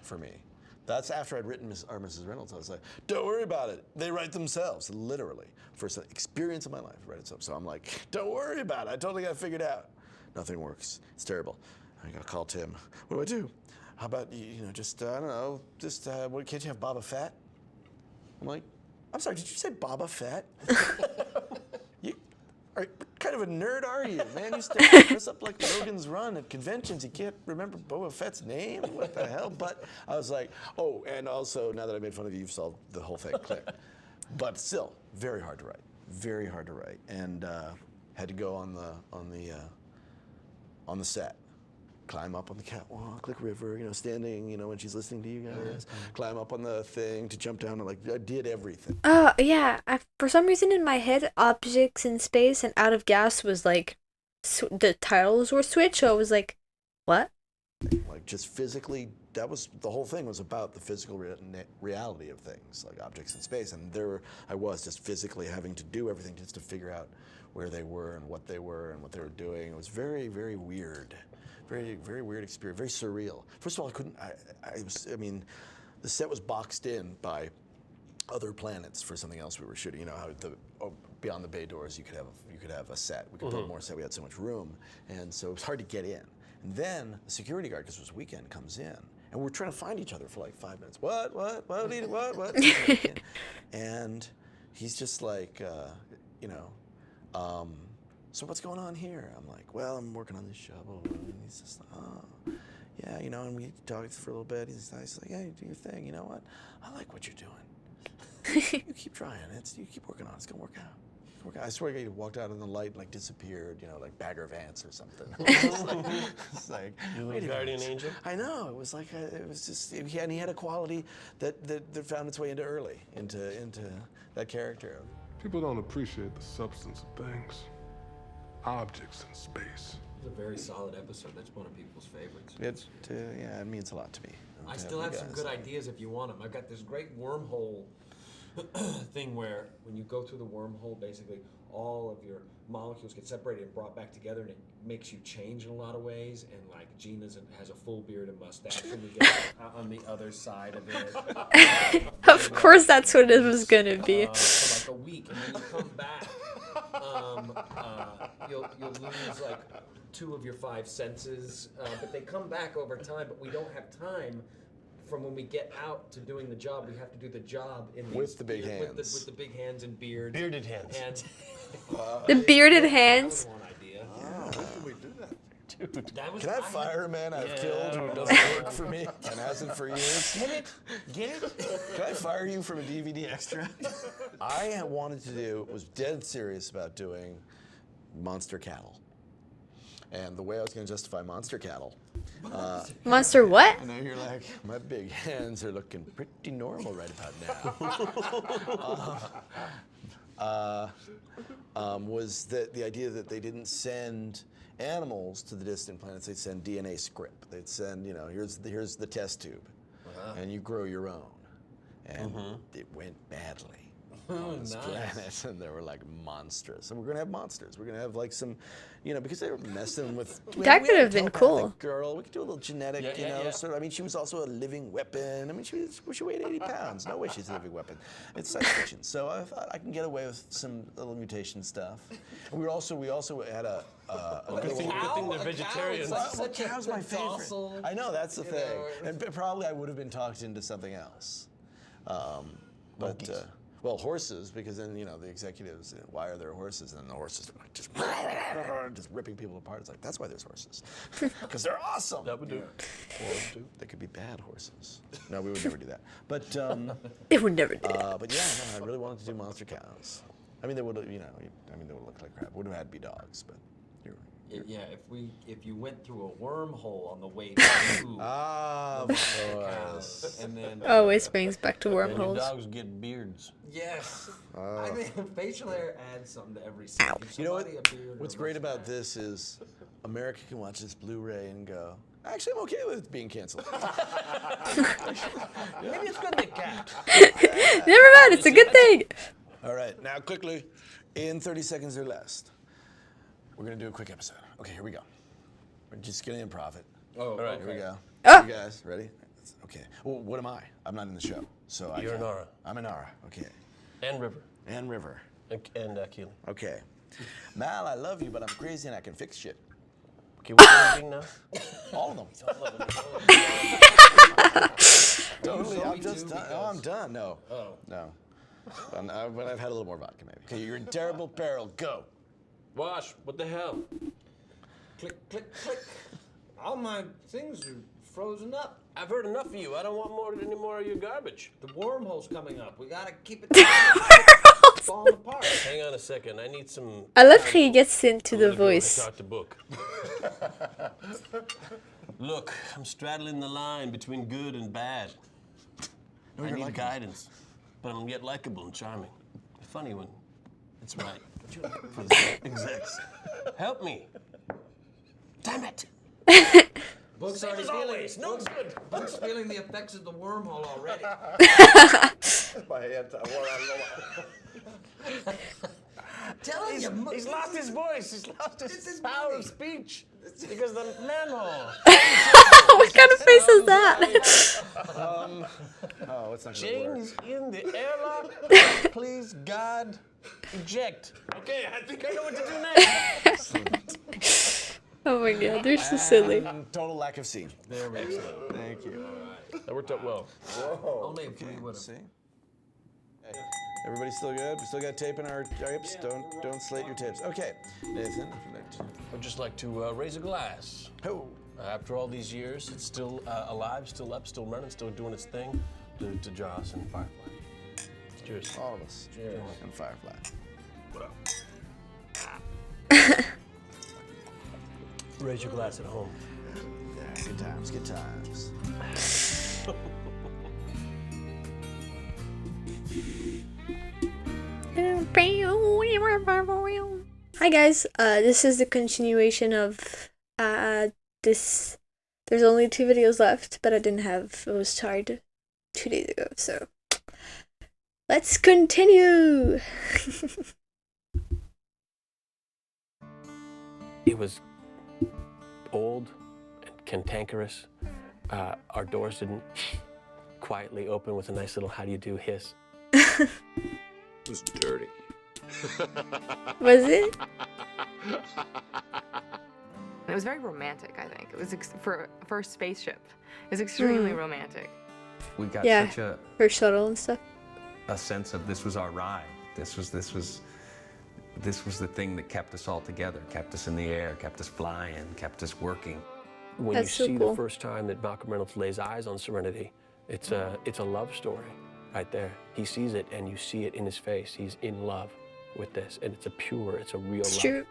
for me. That's after I'd written Miss Reynolds. I was like, don't worry about it. They write themselves, literally. First experience of my life, write themselves. So I'm like, don't worry about it. I totally got it figured out. Nothing works. It's terrible. I gotta call Tim. What do I do? How about, you know, just, I don't know, just, what, can't you have Boba Fett? I'm like, I'm sorry, did you say Boba Fett? What kind of a nerd are you, man? You dress up like Logan's Run at conventions. You can't remember Boba Fett's name? What the hell? But I was like, oh, and also, now that I made fun of you, you've solved the whole thing. Click. But still, very hard to write. Very hard to write. And had to go on the set. Climb up on the catwalk, like River, you know, standing, you know, when she's listening to you guys. Climb up on the thing to jump down and, like, I did everything. Oh, yeah. For some reason in my head, Objects in Space and Out of Gas was, like, the titles were switched, so I was like, what? Like, just physically, that was, the whole thing was about the physical reality of things, like Objects in Space. And there I was just physically having to do everything just to figure out where they were and what they were doing. It was very, very weird. Very, very weird experience, very surreal. First of all, I mean, the set was boxed in by other planets for something else we were shooting. You know how beyond the bay doors you could have a set. We could build more set. We had so much room, and so it was hard to get in. And then the security guard, because it was weekend, comes in, and we're trying to find each other for like 5 minutes. What? And he's just like, you know. So what's going on here? I'm like, well, I'm working on this show. And he's just like, oh, yeah, you know, and we talked for a little bit. He's nice. He's like, hey, do your thing. You know what? I like what you're doing. You keep trying. You keep working on it. It's going to work out. I swear to God, he walked out in the light and, like, disappeared, you know, like Bagger of Ants or something. It's like, you little guardian angel? I know. It was like, it was just, and he had a quality that found its way into that character. People don't appreciate the substance of things. Objects in Space. It's a very solid episode. That's one of people's favorites. Yeah, it means a lot to me. I still have some good ideas if you want them. I've got this great wormhole thing where when you go through the wormhole, basically all of your molecules get separated and brought back together, and it makes you change in a lot of ways. And like Jayne has a full beard and mustache, and we get on the other side of it. Of course, that's what it was gonna be. For like a week, and then you come back. You'll lose like 2 of your 5 senses, but they come back over time. But we don't have time from when we get out to doing the job. We have to do the job with the big hands, with the big hands and beard. Bearded hands. And the bearded hands. One idea. How can we do that? Dude, can I fire a man I've killed who doesn't work for me and hasn't for years? Get it? Can I fire you from a DVD extra? I was dead serious about doing monster cattle. And the way I was going to justify monster cattle. Monster what? I know you're like, my big hands are looking pretty normal right about now. Was that the idea that they didn't send animals to the distant planets, they'd send DNA script. They'd send, you know, here's the test tube, and you grow your own. And it went badly on this planet, and they were like monstrous. And we're gonna have monsters. We're gonna have like some, you know, because they were messing with. That could have been cool. Girl, we could do a little genetic, you know. Sort of, I mean, she was also a living weapon. I mean, she weighed 80 pounds. No way she's a living weapon. It's science fiction. So I thought I can get away with some little mutation stuff. And we also had a good thing they're vegetarians. Cow's my favorite. I know, that's the thing. And probably I would have been talked into something else. Well, horses, because then, you know, the executives, why are there horses? And then the horses are just ripping people apart. It's like, that's why there's horses. Because they're awesome. That would do. They could be bad horses. No, we would never do that. But They would never do that. But yeah, no, I really wanted to do monster cows. I mean, they would, you know, they would look like crap. Would have had to be dogs, but Yeah, if you went through a wormhole on the way to of course. and then Always brings back to And your wormholes. dogs get beards. yes, I mean facial hair adds something to every scene. Give You know what? somebody a beard or What's a great mustache. about this is America can watch this Blu-ray and go, actually, I'm okay with it being canceled. Maybe it's good they can't. Never mind, it's a good thing. All right, now quickly, in 30 seconds or less, we're gonna do a quick episode. Okay, here we go. We're just gonna improv it. Oh, all right, here we go. Oh. You guys ready? Okay. Well, what am I? I'm not in the show, so You're I can't. Nara. I'm Nara. Okay. And River. And River. And Keely. Okay. Mal, I love you, but I'm crazy and I can fix shit. Okay, what's everything now? All of them. Totally. I'm just done. Oh, I'm done. No. Oh. No. But I've had a little more vodka, maybe. Okay, you're in terrible peril. Go. Wash, what the hell? Click, click, click. All my things are frozen up. I've heard enough of you. I don't want any more of your garbage. The wormhole's coming up. We gotta keep it falling apart. Hang on a second. I need some. I love how he gets into I'm the gonna go and voice. Start the book. Look, I'm straddling the line between good and bad. I need guidance, but I'm yet likable and charming. Funny when it's right for the execs. Help me. Damn it. Book's Same already as feeling always. No good. Book's feeling the effects of the wormhole already. My hands, Telling you, He's lost his voice. He's lost his power of speech because of the manhole. What kind of face is that? Oh, it's not gonna Jayne work. is in the airlock. Please, God, eject. Okay, I think I know what to do next. Oh my god, they're so silly. Total lack of scene. There we go. Thank you. That worked out well. Only if we would have. See? Hey, everybody still good? We still got tape in our tapes? Don't slate your tapes. Okay, Nathan, if you'd like to. I'd just like to raise a glass. Oh. After all these years, it's still alive, still up, still running, still doing its thing to Joss and Firefly. Cheers. All of us. Cheers. And Firefly. What up? Raise your glass at home. Yeah, good times, good times. Hi guys, this is the continuation of this. There's only 2 videos left, but I was tired 2 days ago, so let's continue. It was old and cantankerous. Our doors didn't quietly open with a nice little how do you do hiss. It was dirty. Was it? It was very romantic, I think. It was for a first spaceship. It was extremely Mm. romantic. We got Yeah, such a for shuttle and stuff. sense of this was our ride. This was the thing that kept us all together, kept us in the air, kept us flying, kept us working. When That's you so see cool. the first time that Malcolm Reynolds lays eyes on Serenity, it's a love story right there. He sees it and you see it in his face. He's in love with this, and it's a real It's love. true.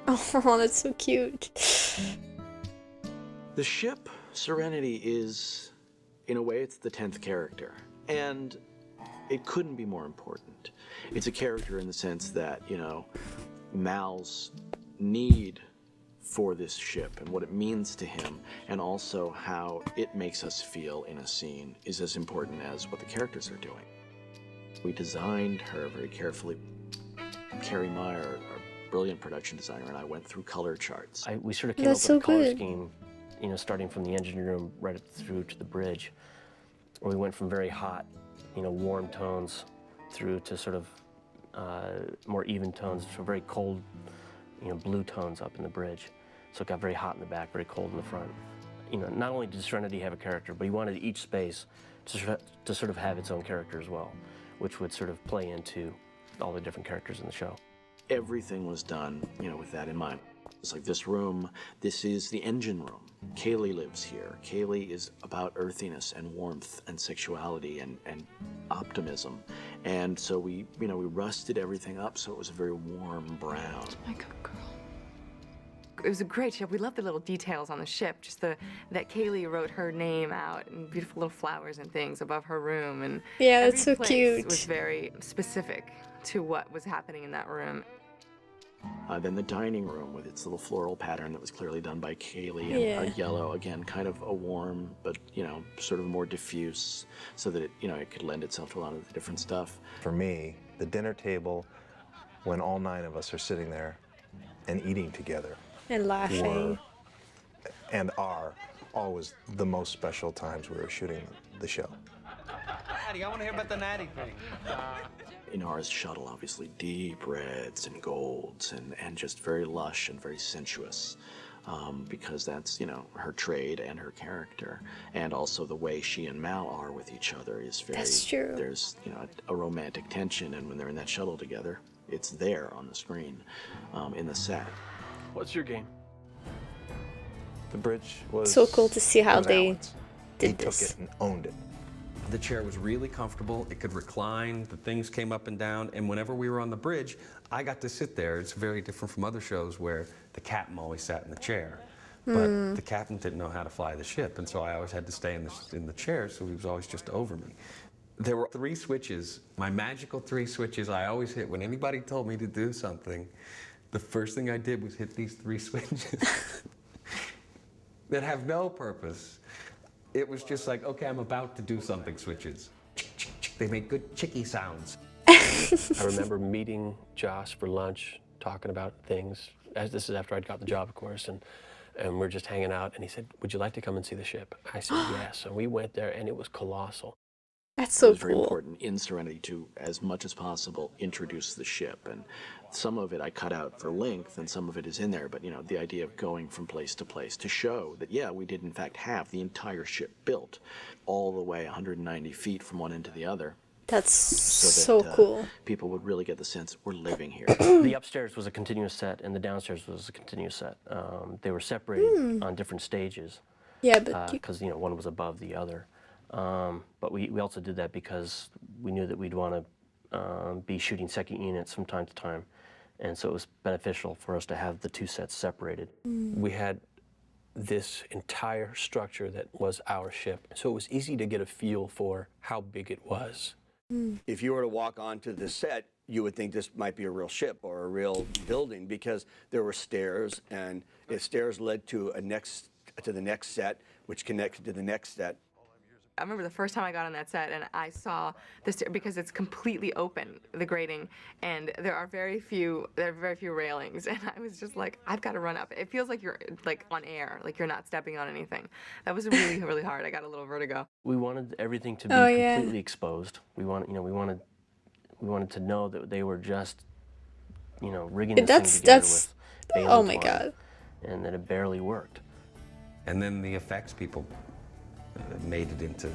Oh, that's so cute. The ship, Serenity, is, in a way, it's the 10th character. And it couldn't be more important. It's a character in the sense that, you know, Mal's need for this ship and what it means to him, and also how it makes us feel in a scene, is as important as what the characters are doing. We designed her very carefully. Carrie Meyer, our brilliant production designer, and I went through color charts. We sort of came That's up so with a color good. scheme, you know, starting from the engine room right up through to the bridge, where we went from very hot, you know, warm tones through to sort of more even tones, so very cold, you know, blue tones up in the bridge. So it got very hot in the back, very cold in the front. You know, not only did Serenity have a character, but he wanted each space to sort of have its own character as well, which would sort of play into all the different characters in the show. Everything was done, with that in mind. It's like this room, this is the engine room. Kaylee lives here. Kaylee is about earthiness and warmth and sexuality and optimism. And so we rusted everything up so it was a very warm brown. My good girl. It was a great ship. We loved the little details on the ship. Just that Kaylee wrote her name out and beautiful little flowers and things above her room. And yeah, that's so place cute. Was very specific to what was happening in that room. Then the dining room with its little floral pattern that was clearly done by Kaylee, and a yellow, again, kind of a warm, but sort of more diffuse, so that it could lend itself to a lot of the different stuff. For me, the dinner table, when all 9 of us are sitting there and eating together, and laughing, are always the most special times we were shooting the show. Natty, I want to hear about the natty thing. Inara's shuttle, obviously deep reds and golds and just very lush and very sensuous, because that's, her trade and her character. And also the way she and Mal are with each other is very... That's true. There's, a romantic tension, and when they're in that shuttle together, it's there on the screen, in the set. What's your game? The bridge was... So cool to see how they Alan's. did He this. took it and owned it. The chair was really comfortable. It could recline. The things came up and down. And whenever we were on the bridge, I got to sit there. It's very different from other shows where the captain always sat in the chair. But the captain didn't know how to fly the ship, and so I always had to stay in the chair, so he was always just over me. There were 3 switches, my magical 3 switches I always hit. When anybody told me to do something, the first thing I did was hit these 3 switches that have no purpose. It was just like, okay, I'm about to do something, switches. They make good chicky sounds. I remember meeting Joss for lunch, talking about things. This is after I'd got the job, of course, and we're just hanging out, and he said, would you like to come and see the ship? I said, yes, and we went there, and it was colossal. That's so It was cool. very important in Serenity to, as much as possible, introduce the ship. And some of it I cut out for length, and some of it is in there. But, the idea of going from place to place to show that, yeah, we did in fact have the entire ship built all the way 190 feet from one end to the other. That's so cool. People would really get the sense we're living here. The upstairs was a continuous set, and the downstairs was a continuous set. They were separated on different stages. Yeah, but because one was above the other. But we also did that because we knew that we'd want to be shooting second units from time to time, and so it was beneficial for us to have the 2 sets separated. We had this entire structure that was our ship, so it was easy to get a feel for how big it was. If you were to walk onto the set, you would think this might be a real ship or a real building, because there were stairs, and the stairs led to the next set, which connected to the next set. I remember the first time I got on that set and I saw the stair, because it's completely open, the grating, and there are very few railings, and I was just like, I've got to run up. It feels like you're like on air, like you're not stepping on anything. That was really, really hard. I got a little vertigo. We wanted everything to be completely exposed. We wanted to know that they were just, rigging this thing together with baling oh my twine, god, and that it barely worked. And then the effects people made it into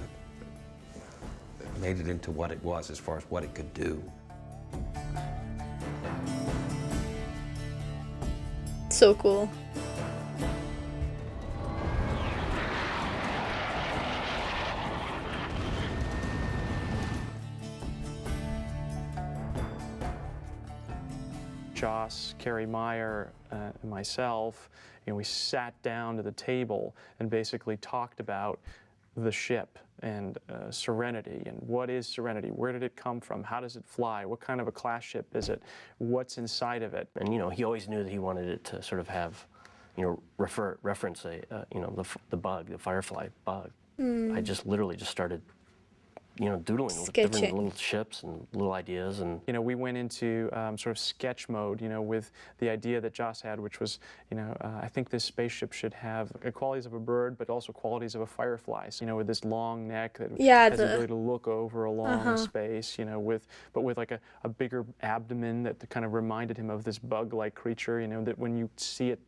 what it was as far as what it could do. so cool. Joss, Carrie Meyer, and myself, we sat down to the table and basically talked about the ship and Serenity, and what is Serenity? Where did it come from? How does it fly? What kind of a class ship is it? What's inside of it? And he always knew that he wanted it to sort of have, reference the bug, the Firefly bug. I just literally started doodling with different little ships and little ideas. And we went into sort of sketch mode, with the idea that Joss had, which was, I think this spaceship should have the qualities of a bird, but also qualities of a firefly. So, with this long neck that has the ability to look over a long space, but with like a bigger abdomen that kind of reminded him of this bug-like creature, that when you see it,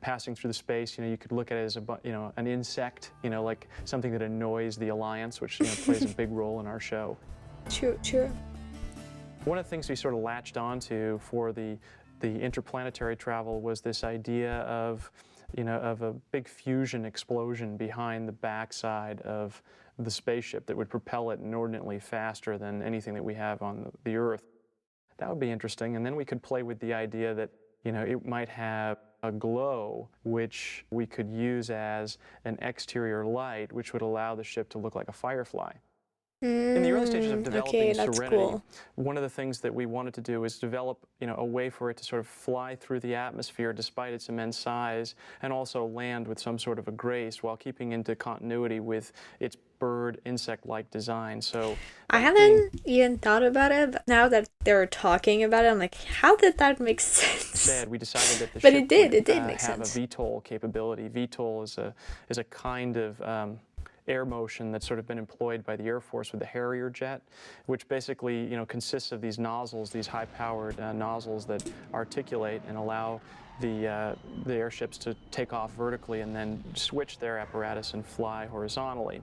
passing through the space, you could look at it as an insect, like something that annoys the Alliance, which plays a big role in our show. True. One of the things we sort of latched onto for the interplanetary travel was this idea of a big fusion explosion behind the backside of the spaceship that would propel it inordinately faster than anything that we have on the Earth. That would be interesting, and then we could play with the idea that it might have a glow which we could use as an exterior light which would allow the ship to look like a firefly. In the early stages of developing Serenity, one of the things that we wanted to do is develop, a way for it to sort of fly through the atmosphere despite its immense size, and also land with some sort of a grace while keeping into continuity with its bird, insect-like design. So I haven't even thought about it, but now that they're talking about it, I'm like, how did that make sense? We decided that the but ship it did make have sense. a VTOL capability. VTOL is a kind of air motion that's sort of been employed by the Air Force with the Harrier jet, which basically, consists of these nozzles, these high-powered nozzles that articulate and allow the airships to take off vertically and then switch their apparatus and fly horizontally.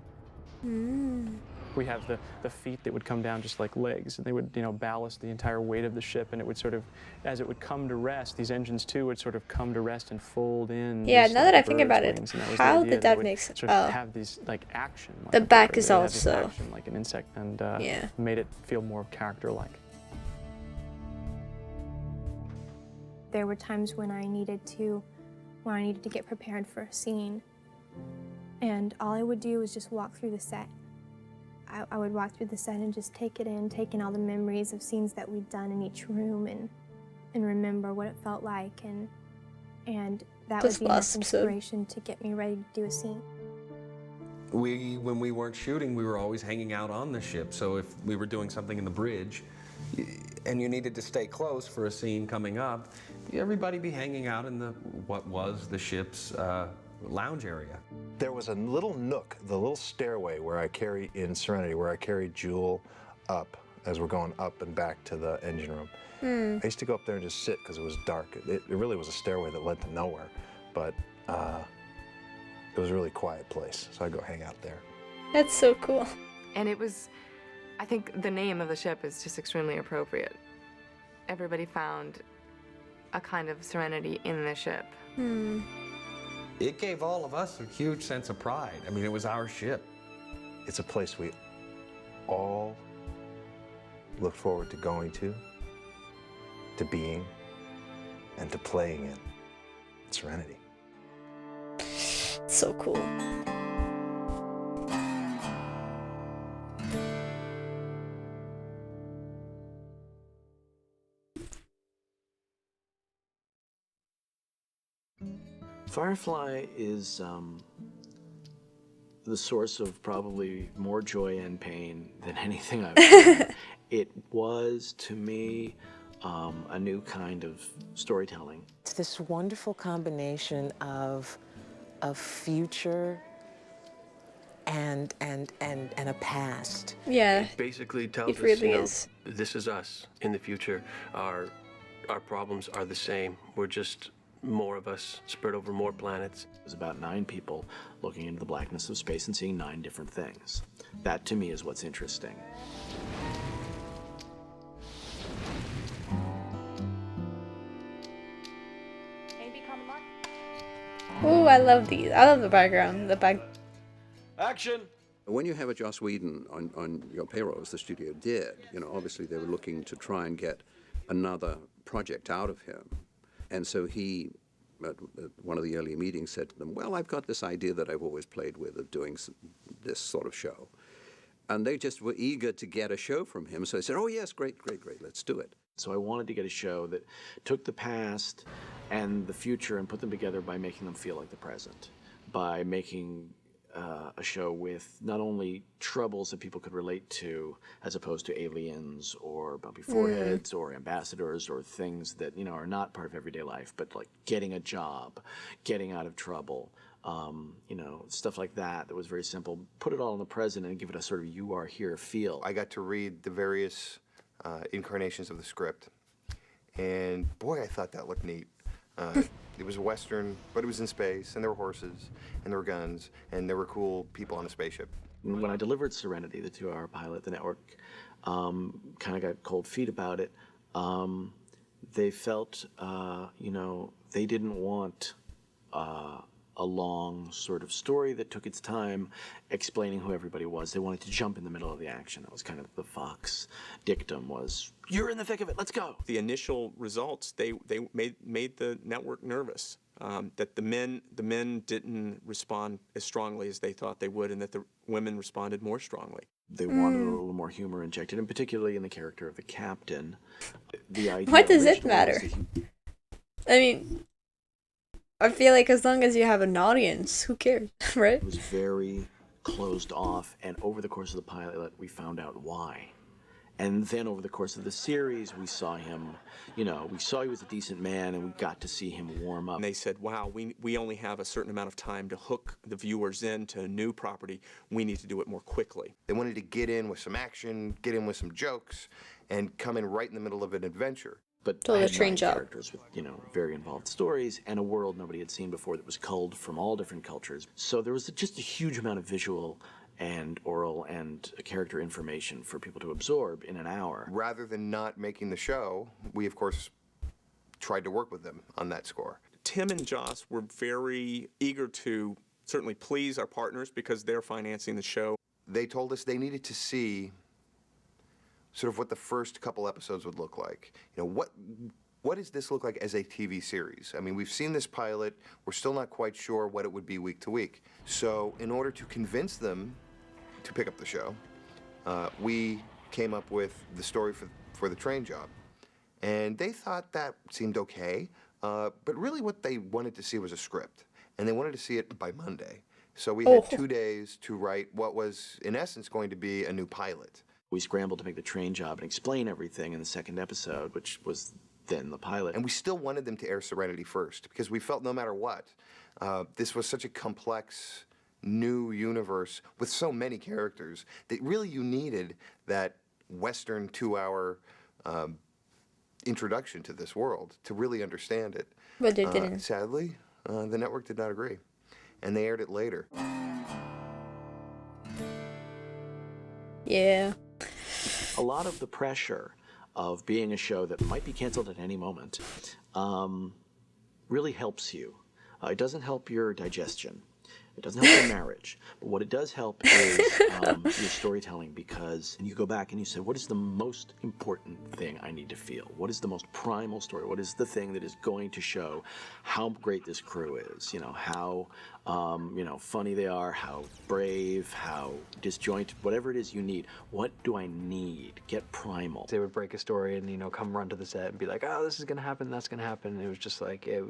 We have the feet that would come down just like legs, and they would, ballast the entire weight of the ship, and it would sort of, as it would come to rest, these engines too would sort of come to rest and fold in. Yeah, just now like that I a think bird's about it, wings, and that was how the idea did that would make sense? sort of have these like action. Like The back is it would have this also action like an insect, and made it feel more character-like. There were times when I needed to get prepared for a scene, and all I would do was just walk through the set. I would walk through the set and just take in all the memories of scenes that we'd done in each room, and remember what it felt like, and that would be enough inspiration to get me ready to do a scene. When we weren't shooting, we were always hanging out on the ship. So if we were doing something in the bridge, and you needed to stay close for a scene coming up, everybody be hanging out in what was the ship's lounge area. There was a little nook, the little stairway in Serenity, where I carried Jewel up as we're going up and back to the engine room. I used to go up there and just sit because it was dark. It really was a stairway that led to nowhere, but it was a really quiet place, so I'd go hang out there. That's so cool. And I think the name of the ship is just extremely appropriate. Everybody found a kind of serenity in the ship. It gave all of us a huge sense of pride. I mean, it was our ship. It's a place we all look forward to going to being, and to playing in. Serenity. So cool. Firefly is the source of probably more joy and pain than anything I've done. It was, to me, a new kind of storytelling. It's this wonderful combination of future and a past. Yeah. It basically tells It really us, this is us in the future. Our problems are the same. We're just more of us spread over more planets. It was about 9 people looking into the blackness of space and seeing 9 different things. That, to me, is what's interesting. Ooh, I love these. I love the background. Action! When you have a Joss Whedon on your payroll, as the studio did, obviously they were looking to try and get another project out of him. And so he, at one of the earlier meetings, said to them, well, I've got this idea that I've always played with of doing this sort of show. And they just were eager to get a show from him. So they said, oh, yes, great, let's do it. So I wanted to get a show that took the past and the future and put them together by making them feel like the present, by making a show with not only troubles that people could relate to, as opposed to aliens or bumpy foreheads or ambassadors or things that, you know, are not part of everyday life, but like getting a job, getting out of trouble, you know, stuff like that. That was very simple. Put it all in the present and give it a sort of "you are here" feel. I got to read the various incarnations of the script, and boy, I thought that looked neat. It was a Western, but it was in space, and there were horses, and there were guns, and there were cool people on a spaceship. When I delivered Serenity, the 2-hour pilot, the network kind of got cold feet about it. They felt, you know, they didn't want a long sort of story that took its time explaining who everybody was. They wanted to jump in the middle of the action. That was kind of the Fox dictum was, you're in the thick of it, let's go. The initial results, they made the network nervous, that the men didn't respond as strongly as they thought they would, and that the women responded more strongly. They wanted a little more humor injected, and particularly in the character of the captain. The idea What does it originally matter? was that I mean, I feel like as long as you have an audience, who cares, right? It was very closed off, and over the course of the pilot, we found out why. And then over the course of the series, we saw him, you know, we saw he was a decent man, and we got to see him warm up. And they said, wow, we only have a certain amount of time to hook the viewers into a new property. We need to do it more quickly. They wanted to get in with some action, get in with some jokes, and come in right in the middle of an adventure. But Totally I had strange 9 job. characters with, you know, very involved stories and a world nobody had seen before that was culled from all different cultures. So there was just a huge amount of visual and oral and character information for people to absorb in an hour. Rather than not making the show, we of course tried to work with them on that score. Tim and Joss were very eager to certainly please our partners because they're financing the show. They told us they needed to see sort of what the first couple episodes would look like. You know, what does this look like as a TV series? I mean, we've seen this pilot. We're still not quite sure what it would be week to week. So in order to convince them to pick up the show, we came up with the story for the train job. And they thought that seemed okay, but really what they wanted to see was a script. And they wanted to see it by Monday. So we had 2 days to write what was, in essence, going to be a new pilot. We scrambled to make the train job and explain everything in the second episode, which was then the pilot. And we still wanted them to air Serenity first, because we felt no matter what, this was such a complex, new universe with so many characters that really you needed that Western 2-hour introduction to this world to really understand it. But they didn't. Sadly, the network did not agree, and they aired it later. Yeah. A lot of the pressure of being a show that might be canceled at any moment really helps you. It doesn't help your digestion. It doesn't help your marriage. But what it does help is your storytelling, because you go back and you say, what is the most important thing I need to feel? What is the most primal story? What is the thing that is going to show how great this crew is? You know, how you know, funny they are, how brave, how disjointed, whatever it is you need. What do I need? Get primal. They would break a story and, you know, come run to the set and be like, oh, this is gonna happen, that's gonna happen. And it was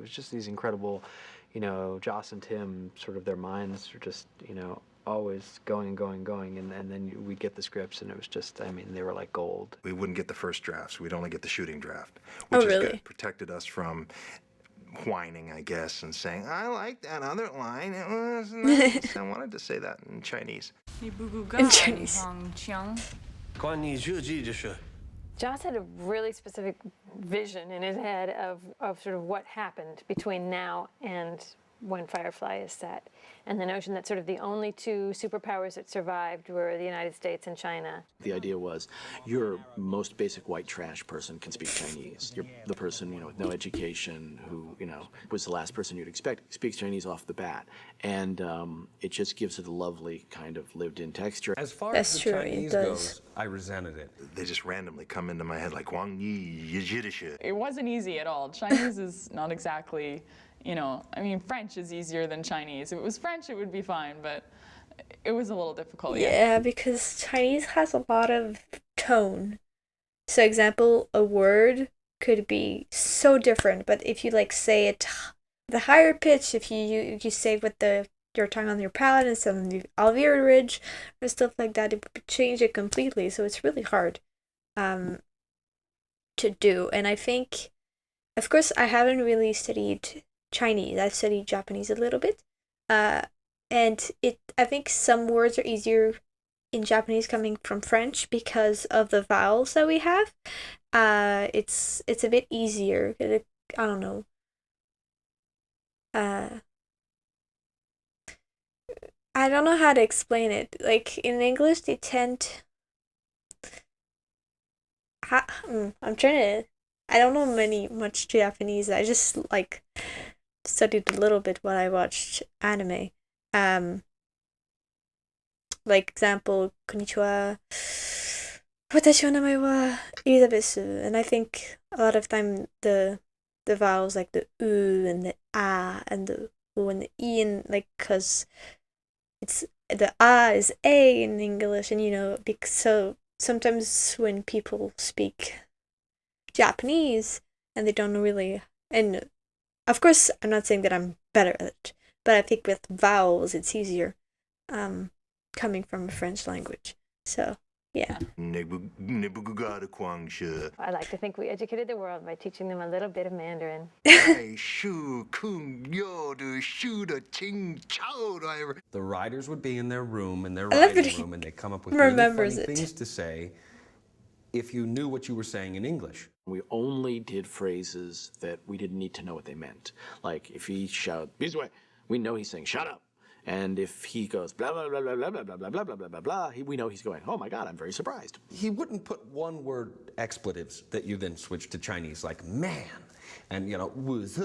just these incredible, you know, Joss and Tim, sort of their minds are just, you know, always going and going and going, and then we'd get the scripts, and it was just, I mean, they were like gold. We wouldn't get the first drafts. We'd only get the shooting draft, Oh, which is really? good. Protected us from whining, I guess, and saying, I like that other line. It was nice. I wanted to say that in Chinese. In Chinese. Joss had a really specific vision in his head of sort of what happened between now and when Firefly is set. And the notion that sort of the only 2 superpowers that survived were the United States and China. The idea was your most basic white trash person can speak Chinese. You're the person, you know, with no education who, you know, was the last person you'd expect, speaks Chinese off the bat. And it just gives it a lovely kind of lived-in texture. As far as the Chinese goes, I resented it. They just randomly come into my head like Wang Yi, Yiddish. It wasn't easy at all. Chinese is not exactly, you know, I mean, French is easier than Chinese. If it was French, it would be fine, but it was a little difficult. Yeah, because Chinese has a lot of tone. So, example, a word could be so different, but if you like say it the higher pitch, if you say with the your tongue on your palate instead of the alveolar ridge or stuff like that. It would change it completely. So it's really hard to do. And I think, of course, I haven't really studied Chinese. I've studied Japanese a little bit. And I think some words are easier in Japanese coming from French because of the vowels that we have. It's a bit easier. I don't know. I don't know how to explain it. Like in English, they tend. I'm trying to. I don't know much Japanese. I just like studied a little bit while I watched anime. Like example, konnichiwa. Watashi wa namae wa Elizabeth. And I think a lot of time the vowels like the u and the a and the u and the e and like cause it's the a is a in English, and so sometimes when people speak Japanese and they don't really, and of course I'm not saying that I'm better at it, but I think with vowels it's easier coming from a French language. So yeah. I like to think we educated the world by teaching them a little bit of Mandarin. The writers would be in their room, in their writing room, and they come up with really funny things to say if you knew what you were saying in English. We only did phrases that we didn't need to know what they meant. Like if he shouted, "This way," we know he's saying "shut up." And if he goes blah blah blah blah blah blah blah blah blah blah blah blah, we know he's going, "Oh my God, I'm very surprised." He wouldn't put one word expletives that you then switch to Chinese, like man, and was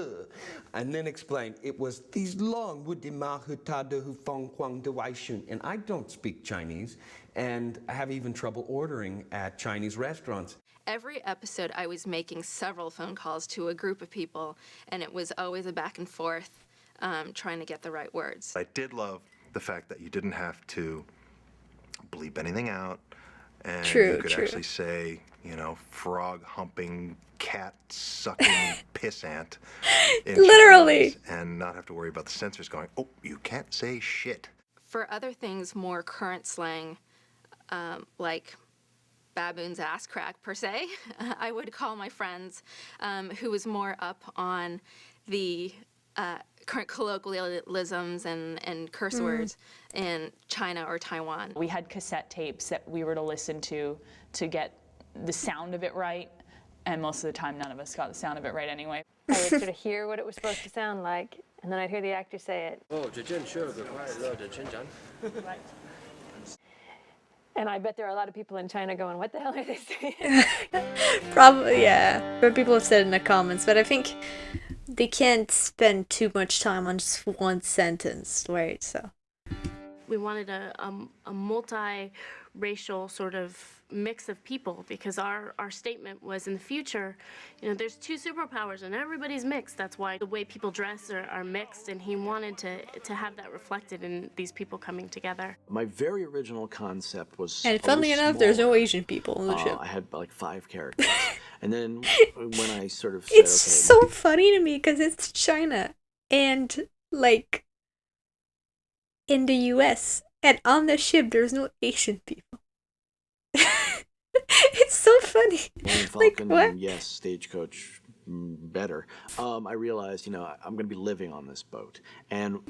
and then explain it was these long woody ma hu ta de hu fong huang de wai shun. And I don't speak Chinese, and I have even trouble ordering at Chinese restaurants. Every episode, I was making several phone calls to a group of people, and it was always a back and forth. Trying to get the right words. I did love the fact that you didn't have to bleep anything out, and you could actually say, frog humping, cat sucking pissant in literally Chinese, and not have to worry about the censors going, "Oh, you can't say shit." For other things, more current slang, like baboon's ass crack per se, I would call my friends who was more up on the current colloquialisms and curse words in China or Taiwan. We had cassette tapes that we were to listen to get the sound of it right, and most of the time none of us got the sound of it right anyway. I would sort of hear what it was supposed to sound like, and then I'd hear the actor say it. And I bet there are a lot of people in China going, "What the hell are they saying?" Probably, yeah. But people have said in the comments, but I think they can't spend too much time on just one sentence, right? So we wanted a multi-racial sort of mix of people, because our statement was, in the future, there's two superpowers and everybody's mixed. That's why the way people dress are mixed, and he wanted to have that reflected in these people coming together. My very original concept was, and funnily enough, there's no Asian people in the show. I had like 5 characters. And then when I sort of said, it's so funny to me because it's China and like in the US, and on the ship there's no Asian people. It's so funny. Falcon, like, what? Yes, Stagecoach, better. I realized, I'm going to be living on this boat, and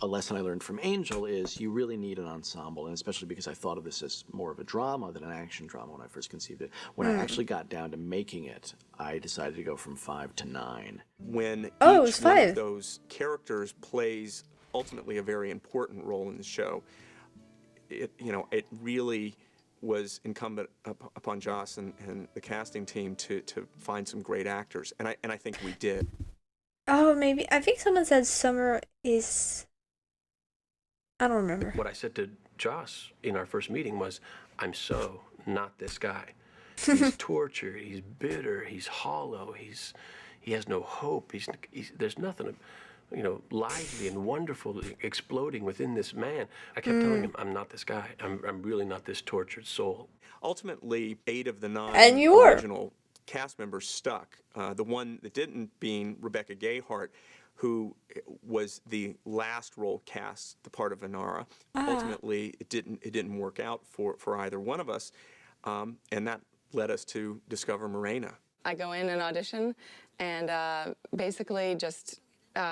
a lesson I learned from Angel is you really need an ensemble, and especially because I thought of this as more of a drama than an action drama when I first conceived it. When I actually got down to making it, I decided to go from 5 to 9. When each it was one 5. of those characters plays ultimately a very important role in the show, it really was incumbent upon Joss and the casting team to find some great actors, and I think we did. Oh, maybe I think someone said Summer is. I don't remember. What I said to Joss in our first meeting was, "I'm so not this guy. He's tortured. He's bitter. He's hollow. He has no hope. There's nothing." Lively and wonderful, exploding within this man. I kept telling him, "I'm not this guy. I'm really not this tortured soul." Ultimately, 8 of the 9 and you original cast members stuck. The one that didn't being Rebecca Gayheart, who was the last role cast, the part of Inara. Ultimately, it didn't work out for either one of us, and that led us to discover Morena. I go in and audition, and basically just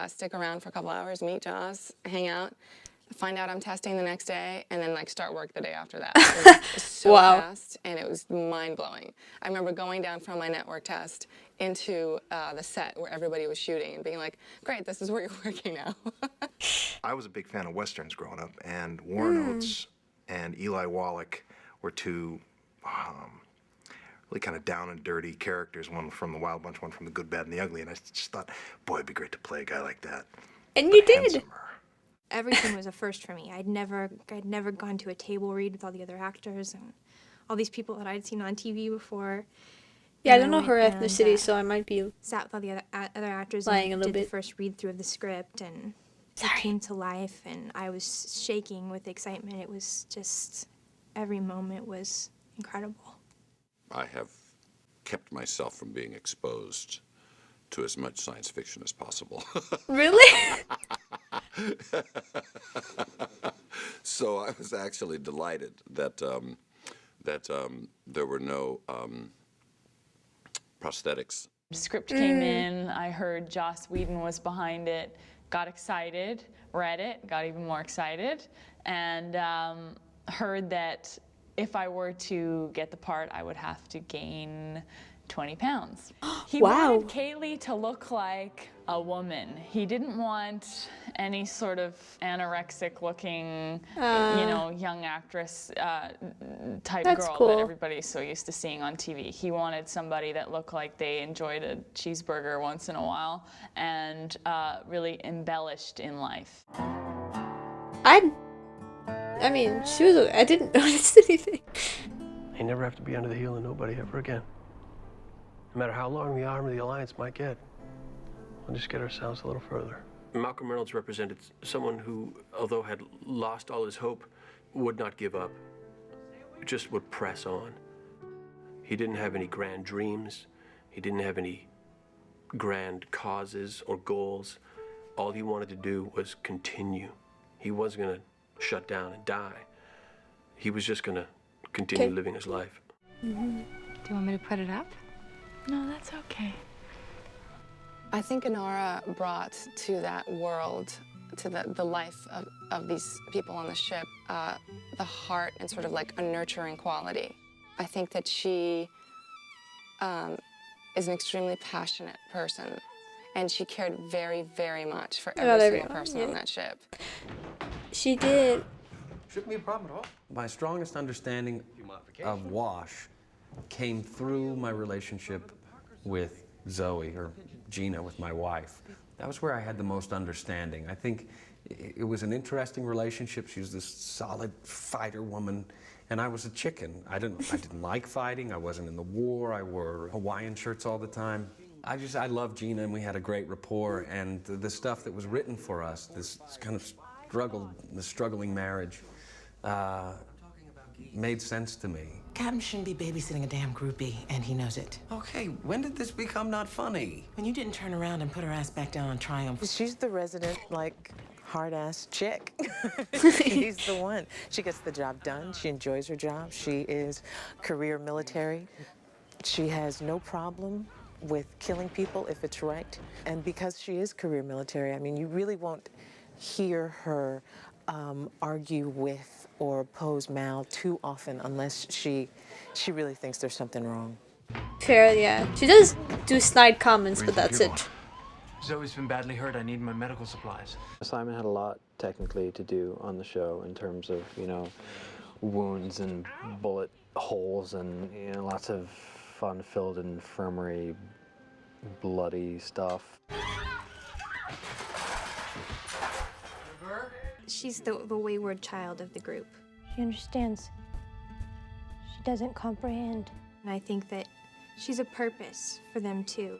stick around for a couple hours, meet Joss, hang out, find out I'm testing the next day, and then like start work the day after that. It was so fast, and it was mind-blowing. I remember going down from my network test into the set where everybody was shooting and being like, great, this is where you're working now. I was a big fan of Westerns growing up, and Warren Oates and Eli Wallach were two really kind of down and dirty characters, one from The Wild Bunch, one from The Good, Bad, and the Ugly, and I just thought, boy, it'd be great to play a guy like that. And you did! Everything was a first for me. I'd never gone to a table read with all the other actors and all these people that I'd seen on TV before. Yeah, I don't know her ethnicity, so I might be sat with all the other actors lying and a little did bit. the first read through of the script, and it came to life, and I was shaking with excitement. It was just, every moment was incredible. I have kept myself from being exposed to as much science fiction as possible. Really? So I was actually delighted that there were no prosthetics. The script came in, I heard Joss Whedon was behind it, got excited, read it, got even more excited, and heard that if I were to get the part, I would have to gain 20 pounds. He wanted Kaylee to look like a woman. He didn't want any sort of anorexic looking, young actress type girl that everybody's so used to seeing on TV. He wanted somebody that looked like they enjoyed a cheeseburger once in a while and really embellished in life. I mean, I didn't notice anything. You never have to be under the heel of nobody ever again. No matter how long the arm of the Alliance might get, we'll just get ourselves a little further. Malcolm Reynolds represented someone who, although had lost all his hope, would not give up, just would press on. He didn't have any grand dreams. He didn't have any grand causes or goals. All he wanted to do was continue. He wasn't going to shut down and die. He was just going to continue living his life. Do you want me to put it up? No, that's okay. I think Inara brought to that world, to the life of these people on the ship, the heart and sort of like a nurturing quality. I think that she is an extremely passionate person, and she cared very, very much for every single person on that ship. She did. Shouldn't be a problem at all. My strongest understanding of Wash came through my relationship with Zoe, or Gina, with my wife. That was where I had the most understanding. I think it was an interesting relationship. She was this solid fighter woman, and I was a chicken. I didn't like fighting. I wasn't in the war. I wore Hawaiian shirts all the time. I loved Gina, and we had a great rapport, and the stuff that was written for us, this kind of struggling marriage, made sense to me. Captain shouldn't be babysitting a damn groupie, and he knows it. Okay, when did this become not funny? When you didn't turn around and put her ass back down on Triumph. She's the resident, hard-ass chick. She's the one. She gets the job done. She enjoys her job. She is career military. She has no problem with killing people if it's right. And because she is career military, I mean, you really won't hear her argue with or oppose Mal too often unless she really thinks there's something wrong. Fair, yeah. She does do snide comments, but that's it. Zoe's been badly hurt. I need my medical supplies. Simon had a lot technically to do on the show in terms of, wounds and bullet holes and, lots of fun-filled infirmary, bloody stuff. She's the wayward child of the group. She understands. She doesn't comprehend. And I think that she's a purpose for them too.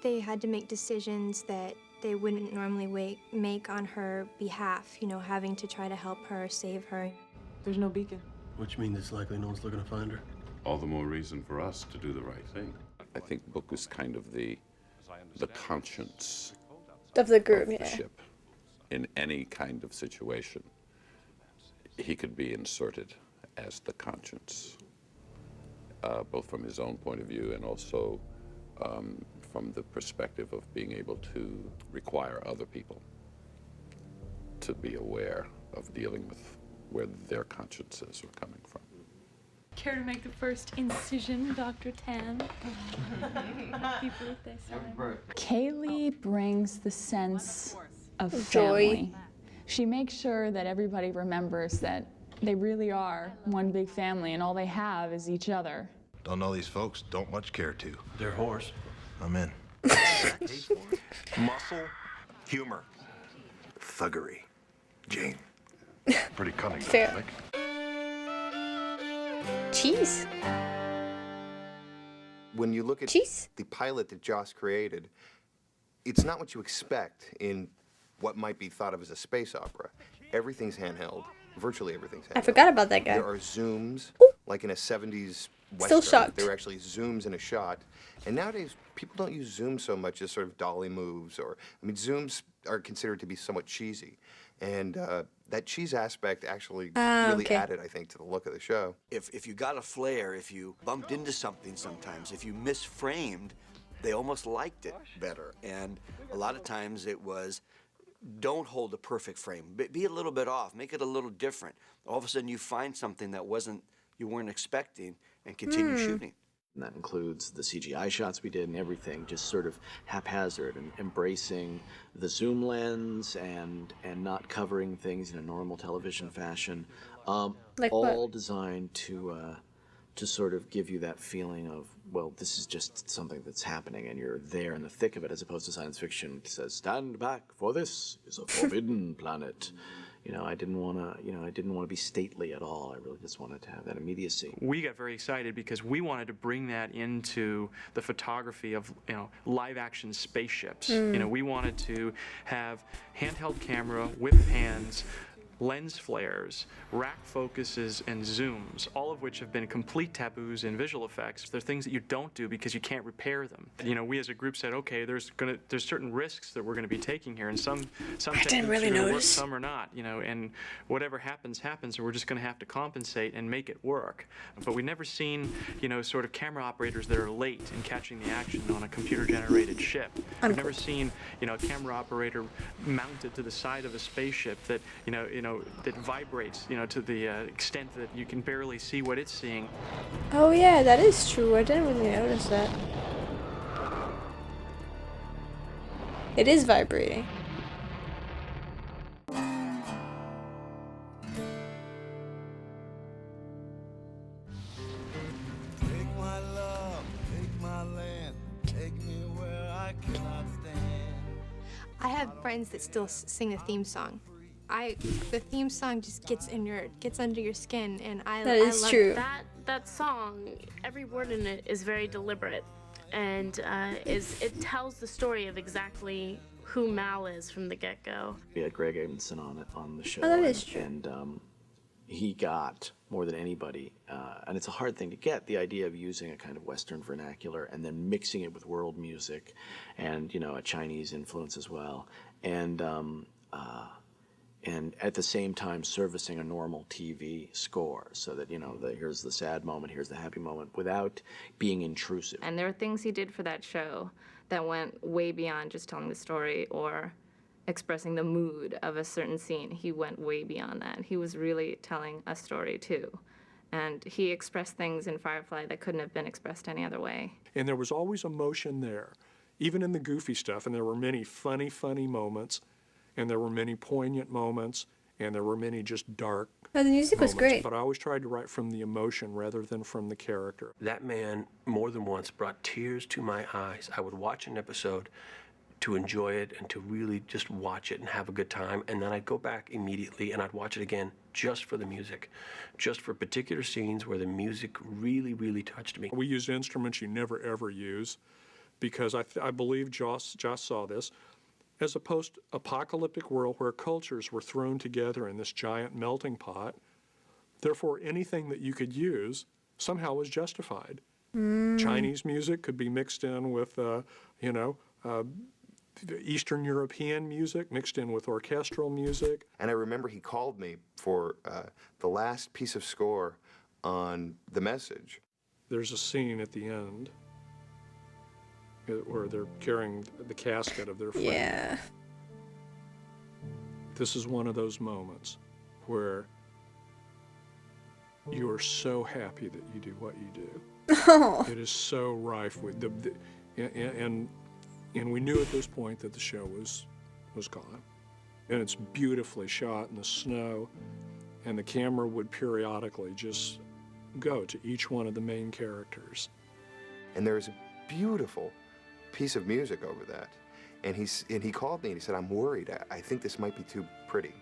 They had to make decisions that they wouldn't normally make on her behalf, having to try to help her, save her. There's no beacon. Which means it's likely no one's looking to find her. All the more reason for us to do the right thing. I think Book is kind of the conscience of the group, the yeah. ship. In any kind of situation, he could be inserted as the conscience, both from his own point of view and also from the perspective of being able to require other people to be aware of dealing with where their consciences are coming from. Care to make the first incision, Dr. Tan? Happy birthday, son. Kaylee brings the sense of Joy. family. She makes sure that everybody remembers that they really are one big family and all they have is each other. Don't know these folks, don't much care to. They're horse. I'm in. Muscle, humor, thuggery. Jayne. Pretty cunning, Fair. Nick. Cheese. When you look at Cheese. the pilot that Joss created, it's not what you expect in what might be thought of as a space opera. Everything's handheld. Virtually everything's handheld. I forgot about that guy. There are zooms, like in a 70s Still Western. shocked. There are actually zooms in a shot. And nowadays, people don't use zooms so much as sort of dolly moves zooms are considered to be somewhat cheesy. And that cheese aspect actually really added, I think, to the look of the show. If you got a flare, if you bumped into something sometimes, if you misframed, they almost liked it better. And a lot of times it was, don't hold a perfect frame. Be a little bit off. Make it a little different. All of a sudden you find something that you weren't expecting and continue shooting. And that includes the CGI shots we did and everything, just sort of haphazard and embracing the zoom lens and not covering things in a normal television fashion. Like all what? designed to sort of give you that feeling of, well, this is just something that's happening and you're there in the thick of it, as opposed to science fiction that says, stand back, for this is a forbidden planet. I didn't want to be stately at all. I really just wanted to have that immediacy. We got very excited because we wanted to bring that into the photography of live action spaceships. We wanted to have handheld camera with pans, lens flares, rack focuses, and zooms, all of which have been complete taboos in visual effects. They're things that you don't do because you can't repair them. We as a group said, okay, there's certain risks that we're going to be taking here, and some techniques are going to work, some are not. And whatever happens, and we're just going to have to compensate and make it work. But we've never seen, sort of camera operators that are late in catching the action on a computer-generated ship. We've never seen, a camera operator mounted to the side of a spaceship that, that vibrates, to the extent that you can barely see what it's seeing. Oh yeah, that is true. I didn't really notice that. It is vibrating. Take my love, take my land, take me where I cannot stand. I have friends that still sing the theme song. The theme song just gets under your skin, and I love true. it. That song, every word in it is very deliberate, and it tells the story of exactly who Mal is from the get-go. We had Greg Amundsen on the show. Oh, that is true. And he got more than anybody, and it's a hard thing to get, the idea of using a kind of Western vernacular and then mixing it with world music and, a Chinese influence as well. And at the same time servicing a normal TV score so that, here's the sad moment, here's the happy moment, without being intrusive. And there were things he did for that show that went way beyond just telling the story or expressing the mood of a certain scene. He went way beyond that. He was really telling a story too. And he expressed things in Firefly that couldn't have been expressed any other way. And there was always emotion there, even in the goofy stuff, and there were many funny moments. And there were many poignant moments, and there were many just dark the music was great. But I always tried to write from the emotion rather than from the character. That man, more than once, brought tears to my eyes. I would watch an episode to enjoy it and to really just watch it and have a good time, and then I'd go back immediately and I'd watch it again just for the music, just for particular scenes where the music really, really touched me. We used instruments you never, ever use, because I believe Joss saw this. As a post-apocalyptic world where cultures were thrown together in this giant melting pot, therefore anything that you could use somehow was justified. Chinese music could be mixed in with, Eastern European music mixed in with orchestral music. And I remember he called me for the last piece of score on The Message. There's a scene at the end where they're carrying the casket of their friend. Yeah. This is one of those moments where you are so happy that you do what you do. Oh. It is so rife with and we knew at this point that the show was gone. And it's beautifully shot in the snow, and the camera would periodically just go to each one of the main characters. And there was a beautiful piece of music over that. And he called me and he said, "I'm worried. I think this might be too pretty."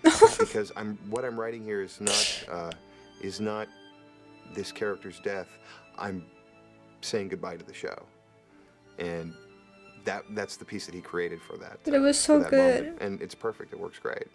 Because what I'm writing here is not this character's death. I'm saying goodbye to the show. And that's the piece that he created for that. But it was so for that good. moment. And it's perfect. It works great.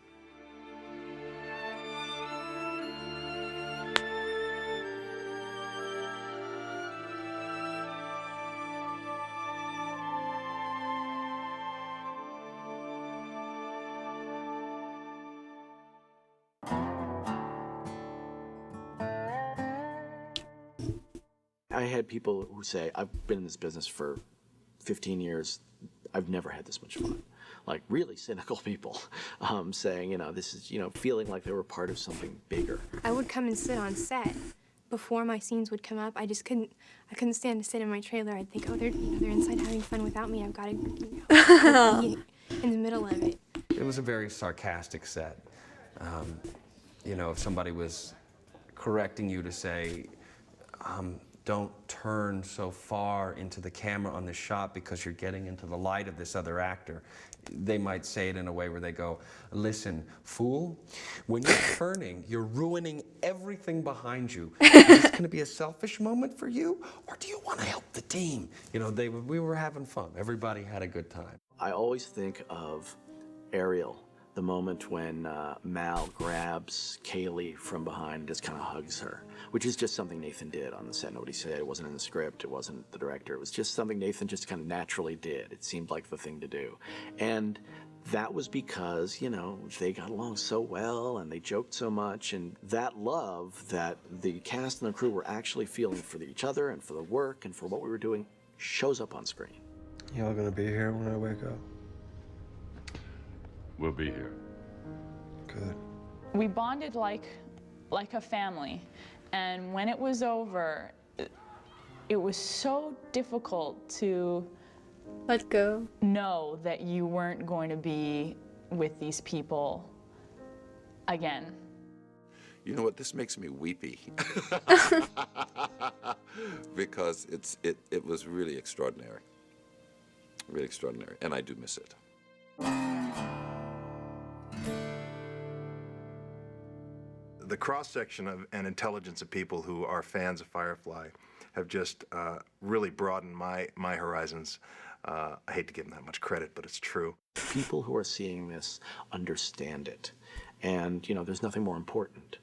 I had people who say, I've been in this business for 15 years, I've never had this much fun. Like really cynical people saying, this is, feeling like they were part of something bigger. I would come and sit on set before my scenes would come up. I couldn't stand to sit in my trailer. I'd think, oh, they're inside having fun without me. I've got to be in the middle of it. It was a very sarcastic set. If somebody was correcting you to say, don't turn so far into the camera on this shot because you're getting into the light of this other actor. They might say it in a way where they go, listen, fool, when you're turning, you're ruining everything behind you. Is this going to be a selfish moment for you, or do you want to help the team? We were having fun. Everybody had a good time. I always think of Ariel, the moment when Mal grabs Kaylee from behind and just kind of hugs her, which is just something Nathan did on the set. Nobody said it wasn't in the script, it wasn't the director. It was just something Nathan just kind of naturally did. It seemed like the thing to do. And that was because, they got along so well and they joked so much, and that love that the cast and the crew were actually feeling for each other and for the work and for what we were doing shows up on screen. Y'all gonna be here when I wake up? We'll be here. Good. We bonded like a family, and when it was over, it was so difficult to let go. Know that you weren't going to be with these people again. You know what? This makes me weepy because it was really extraordinary. Really extraordinary, and I do miss it. The cross-section of and intelligence of people who are fans of Firefly have just really broadened my horizons. I hate to give them that much credit, but it's true. People who are seeing this understand it, and there's nothing more important.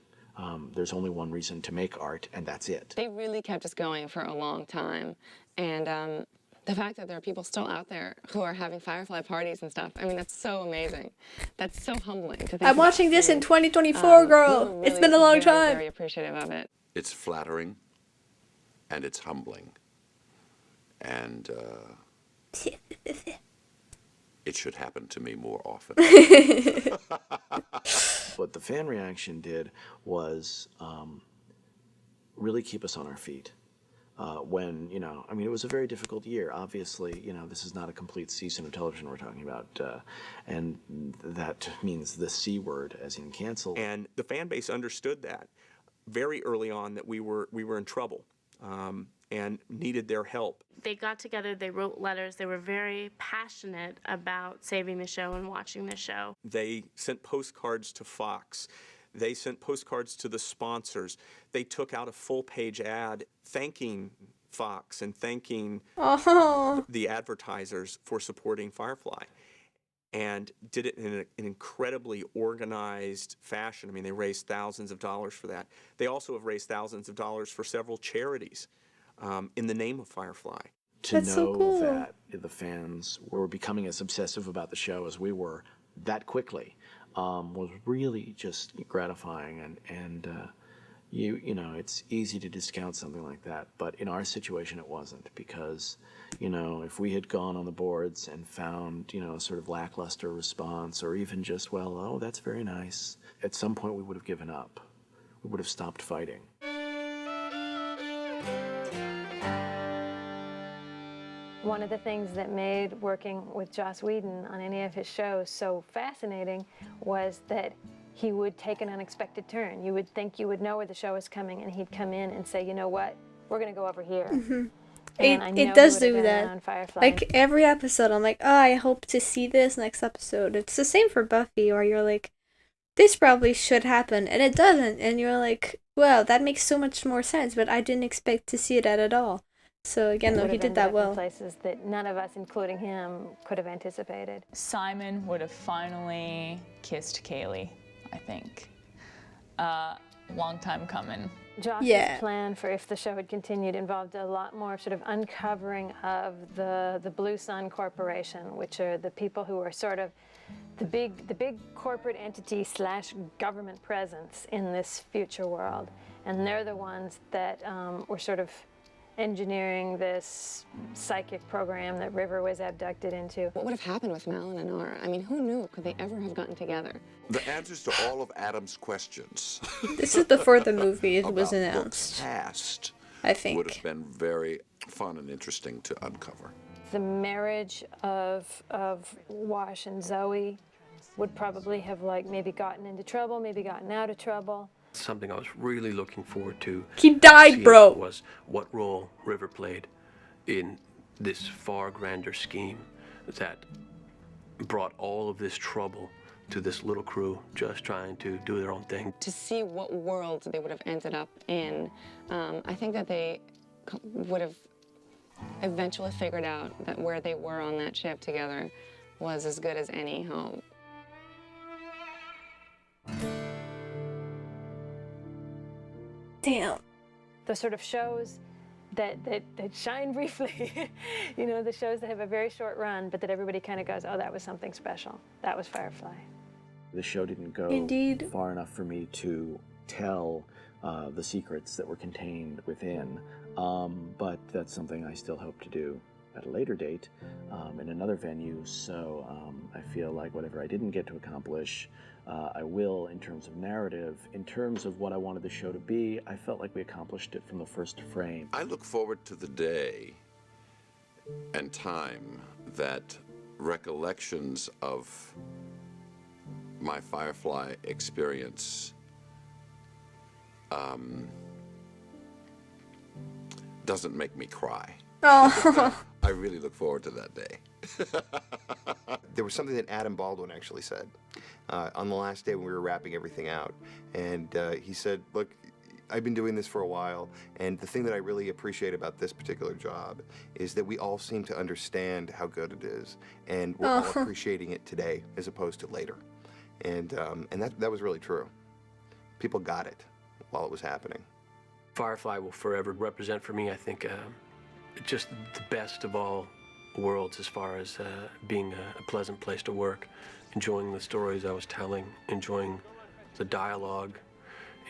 There's only one reason to make art, and that's it. They really kept us going for a long time, and the fact that there are people still out there who are having Firefly parties and stuff, I mean, that's so amazing. That's so humbling to think I'm watching this in 2024, girl. Really, it's been a long time. Very appreciative of it. It's flattering, and it's humbling, and it should happen to me more often. What the fan reaction did was really keep us on our feet. When, it was a very difficult year. Obviously, this is not a complete season of television we're talking about. And that means the C word, as in cancel. And the fan base understood that very early on, that we were in trouble and needed their help. They got together, they wrote letters, they were very passionate about saving the show and watching the show. They sent postcards to Fox. They sent postcards to the sponsors. They took out a full-page ad thanking Fox and thanking the advertisers for supporting Firefly, and did it in an incredibly organized fashion. I mean, they raised thousands of dollars for that. They also have raised thousands of dollars for several charities in the name of Firefly. to That's so know cool. that the fans were becoming as obsessive about the show as we were that quickly was really just gratifying. And you know, it's easy to discount something like that, but in our situation it wasn't, because, you know, if we had gone on the boards and found, you know, a sort of lackluster response, or even just, well, oh, that's very nice, at some point we would have given up. We would have stopped fighting. One of the things that made working with Joss Whedon on any of his shows so fascinating was that he would take an unexpected turn. You would think you would know where the show was coming, and he'd come in and say, you know what, we're going to go over here. It does do that. Like every episode, I'm like, oh, I hope to see this next episode. It's the same for Buffy, where you're like, this probably should happen, and it doesn't, and you're like, wow, that makes so much more sense, but I didn't expect to see that at all. So again, though, he did that well. Places that none of us, including him, could have anticipated. Simon would have finally kissed Kaylee, I think. Long time coming. Joss's plan for if the show had continued involved a lot more sort of uncovering of the Blue Sun Corporation, which are the people who are sort of the big corporate entity / government presence in this future world. And they're the ones that were sort of engineering this psychic program that River was abducted into. What would have happened with Mal and Inara? I mean, who knew? Could they ever have gotten together? The answers to all of Adam's questions. This is before the movie was announced. Past, I think. Would have been very fun and interesting to uncover. The marriage of Wash and Zoe would probably have like maybe gotten into trouble, maybe gotten out of trouble. Something I was really looking forward to. He died, bro. Was what role River played in this far grander scheme that brought all of this trouble to this little crew just trying to do their own thing. To see what world they would have ended up in, I think that they would have eventually figured out that where they were on that ship together was as good as any home. Damn. The sort of shows that shine briefly, you know, the shows that have a very short run, but that everybody kind of goes, oh, that was something special. That was Firefly. The show didn't go far enough for me to tell the secrets that were contained within, but that's something I still hope to do at a later date in another venue. So I feel like whatever I didn't get to accomplish, I will in terms of narrative. In terms of what I wanted the show to be, I felt like we accomplished it from the first frame. I look forward to the day and time that recollections of my Firefly experience doesn't make me cry. Oh. I really look forward to that day. There was something that Adam Baldwin actually said on the last day when we were wrapping everything out. And he said, look, I've been doing this for a while, and the thing that I really appreciate about this particular job is that we all seem to understand how good it is, and we're all appreciating it today as opposed to later. And that was really true. People got it while it was happening. Firefly will forever represent for me, I think, just the best of all worlds as far as being a pleasant place to work, enjoying the stories I was telling, enjoying the dialogue,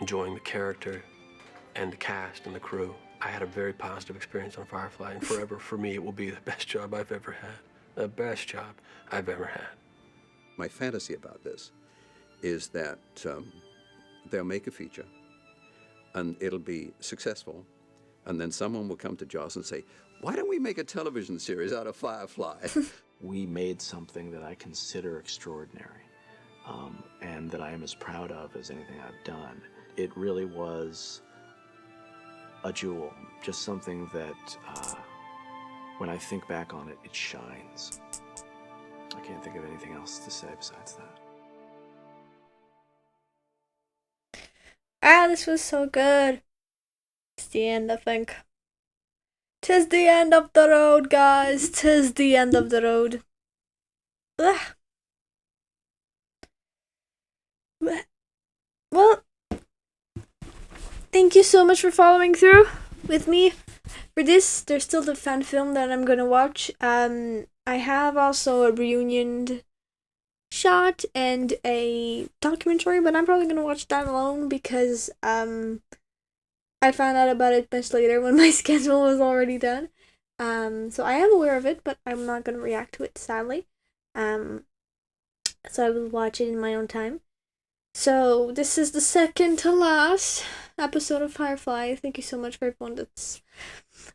enjoying the character and the cast and the crew. I had a very positive experience on Firefly, and forever for me it will be the best job I've ever had. The best job I've ever had. My fantasy about this is that they'll make a feature and it'll be successful, and then someone will come to Joss and say, why don't we make a television series out of Firefly? We made something that I consider extraordinary, and that I am as proud of as anything I've done. It really was a jewel, just something that when I think back on it, it shines. I can't think of anything else to say besides that. This was so good. It's the end, I think. 'Tis the end of the road, guys. 'Tis the end of the road. Ugh. Well, thank you so much for following through with me for this, there's still the fan film that I'm gonna watch. I have also a reunion shot and a documentary, but I'm probably gonna watch that alone because I found out about it much later when my schedule was already done. So I am aware of it, but I'm not gonna react to it, sadly. So I will watch it in my own time. So this is the second to last episode of Firefly. Thank you so much for everyone that's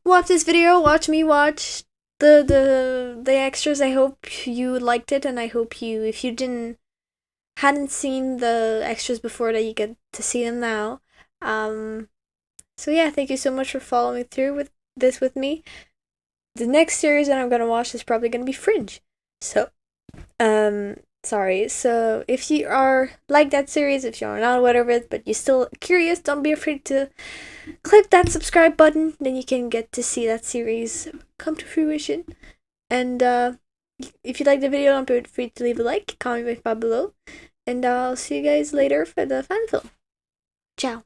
watched this video. Watch me watch the extras. I hope you liked it, and I hope you, if you hadn't seen the extras before, that you get to see them now. So yeah, thank you so much for following through with this with me. The next series that I'm gonna watch is probably gonna be Fringe. So sorry. So if you are like that series, if you're not aware of it, but you're still curious, don't be afraid to click that subscribe button. Then you can get to see that series come to fruition. And if you like the video, don't be afraid to leave a like, comment down below, and I'll see you guys later for the fan film. Ciao.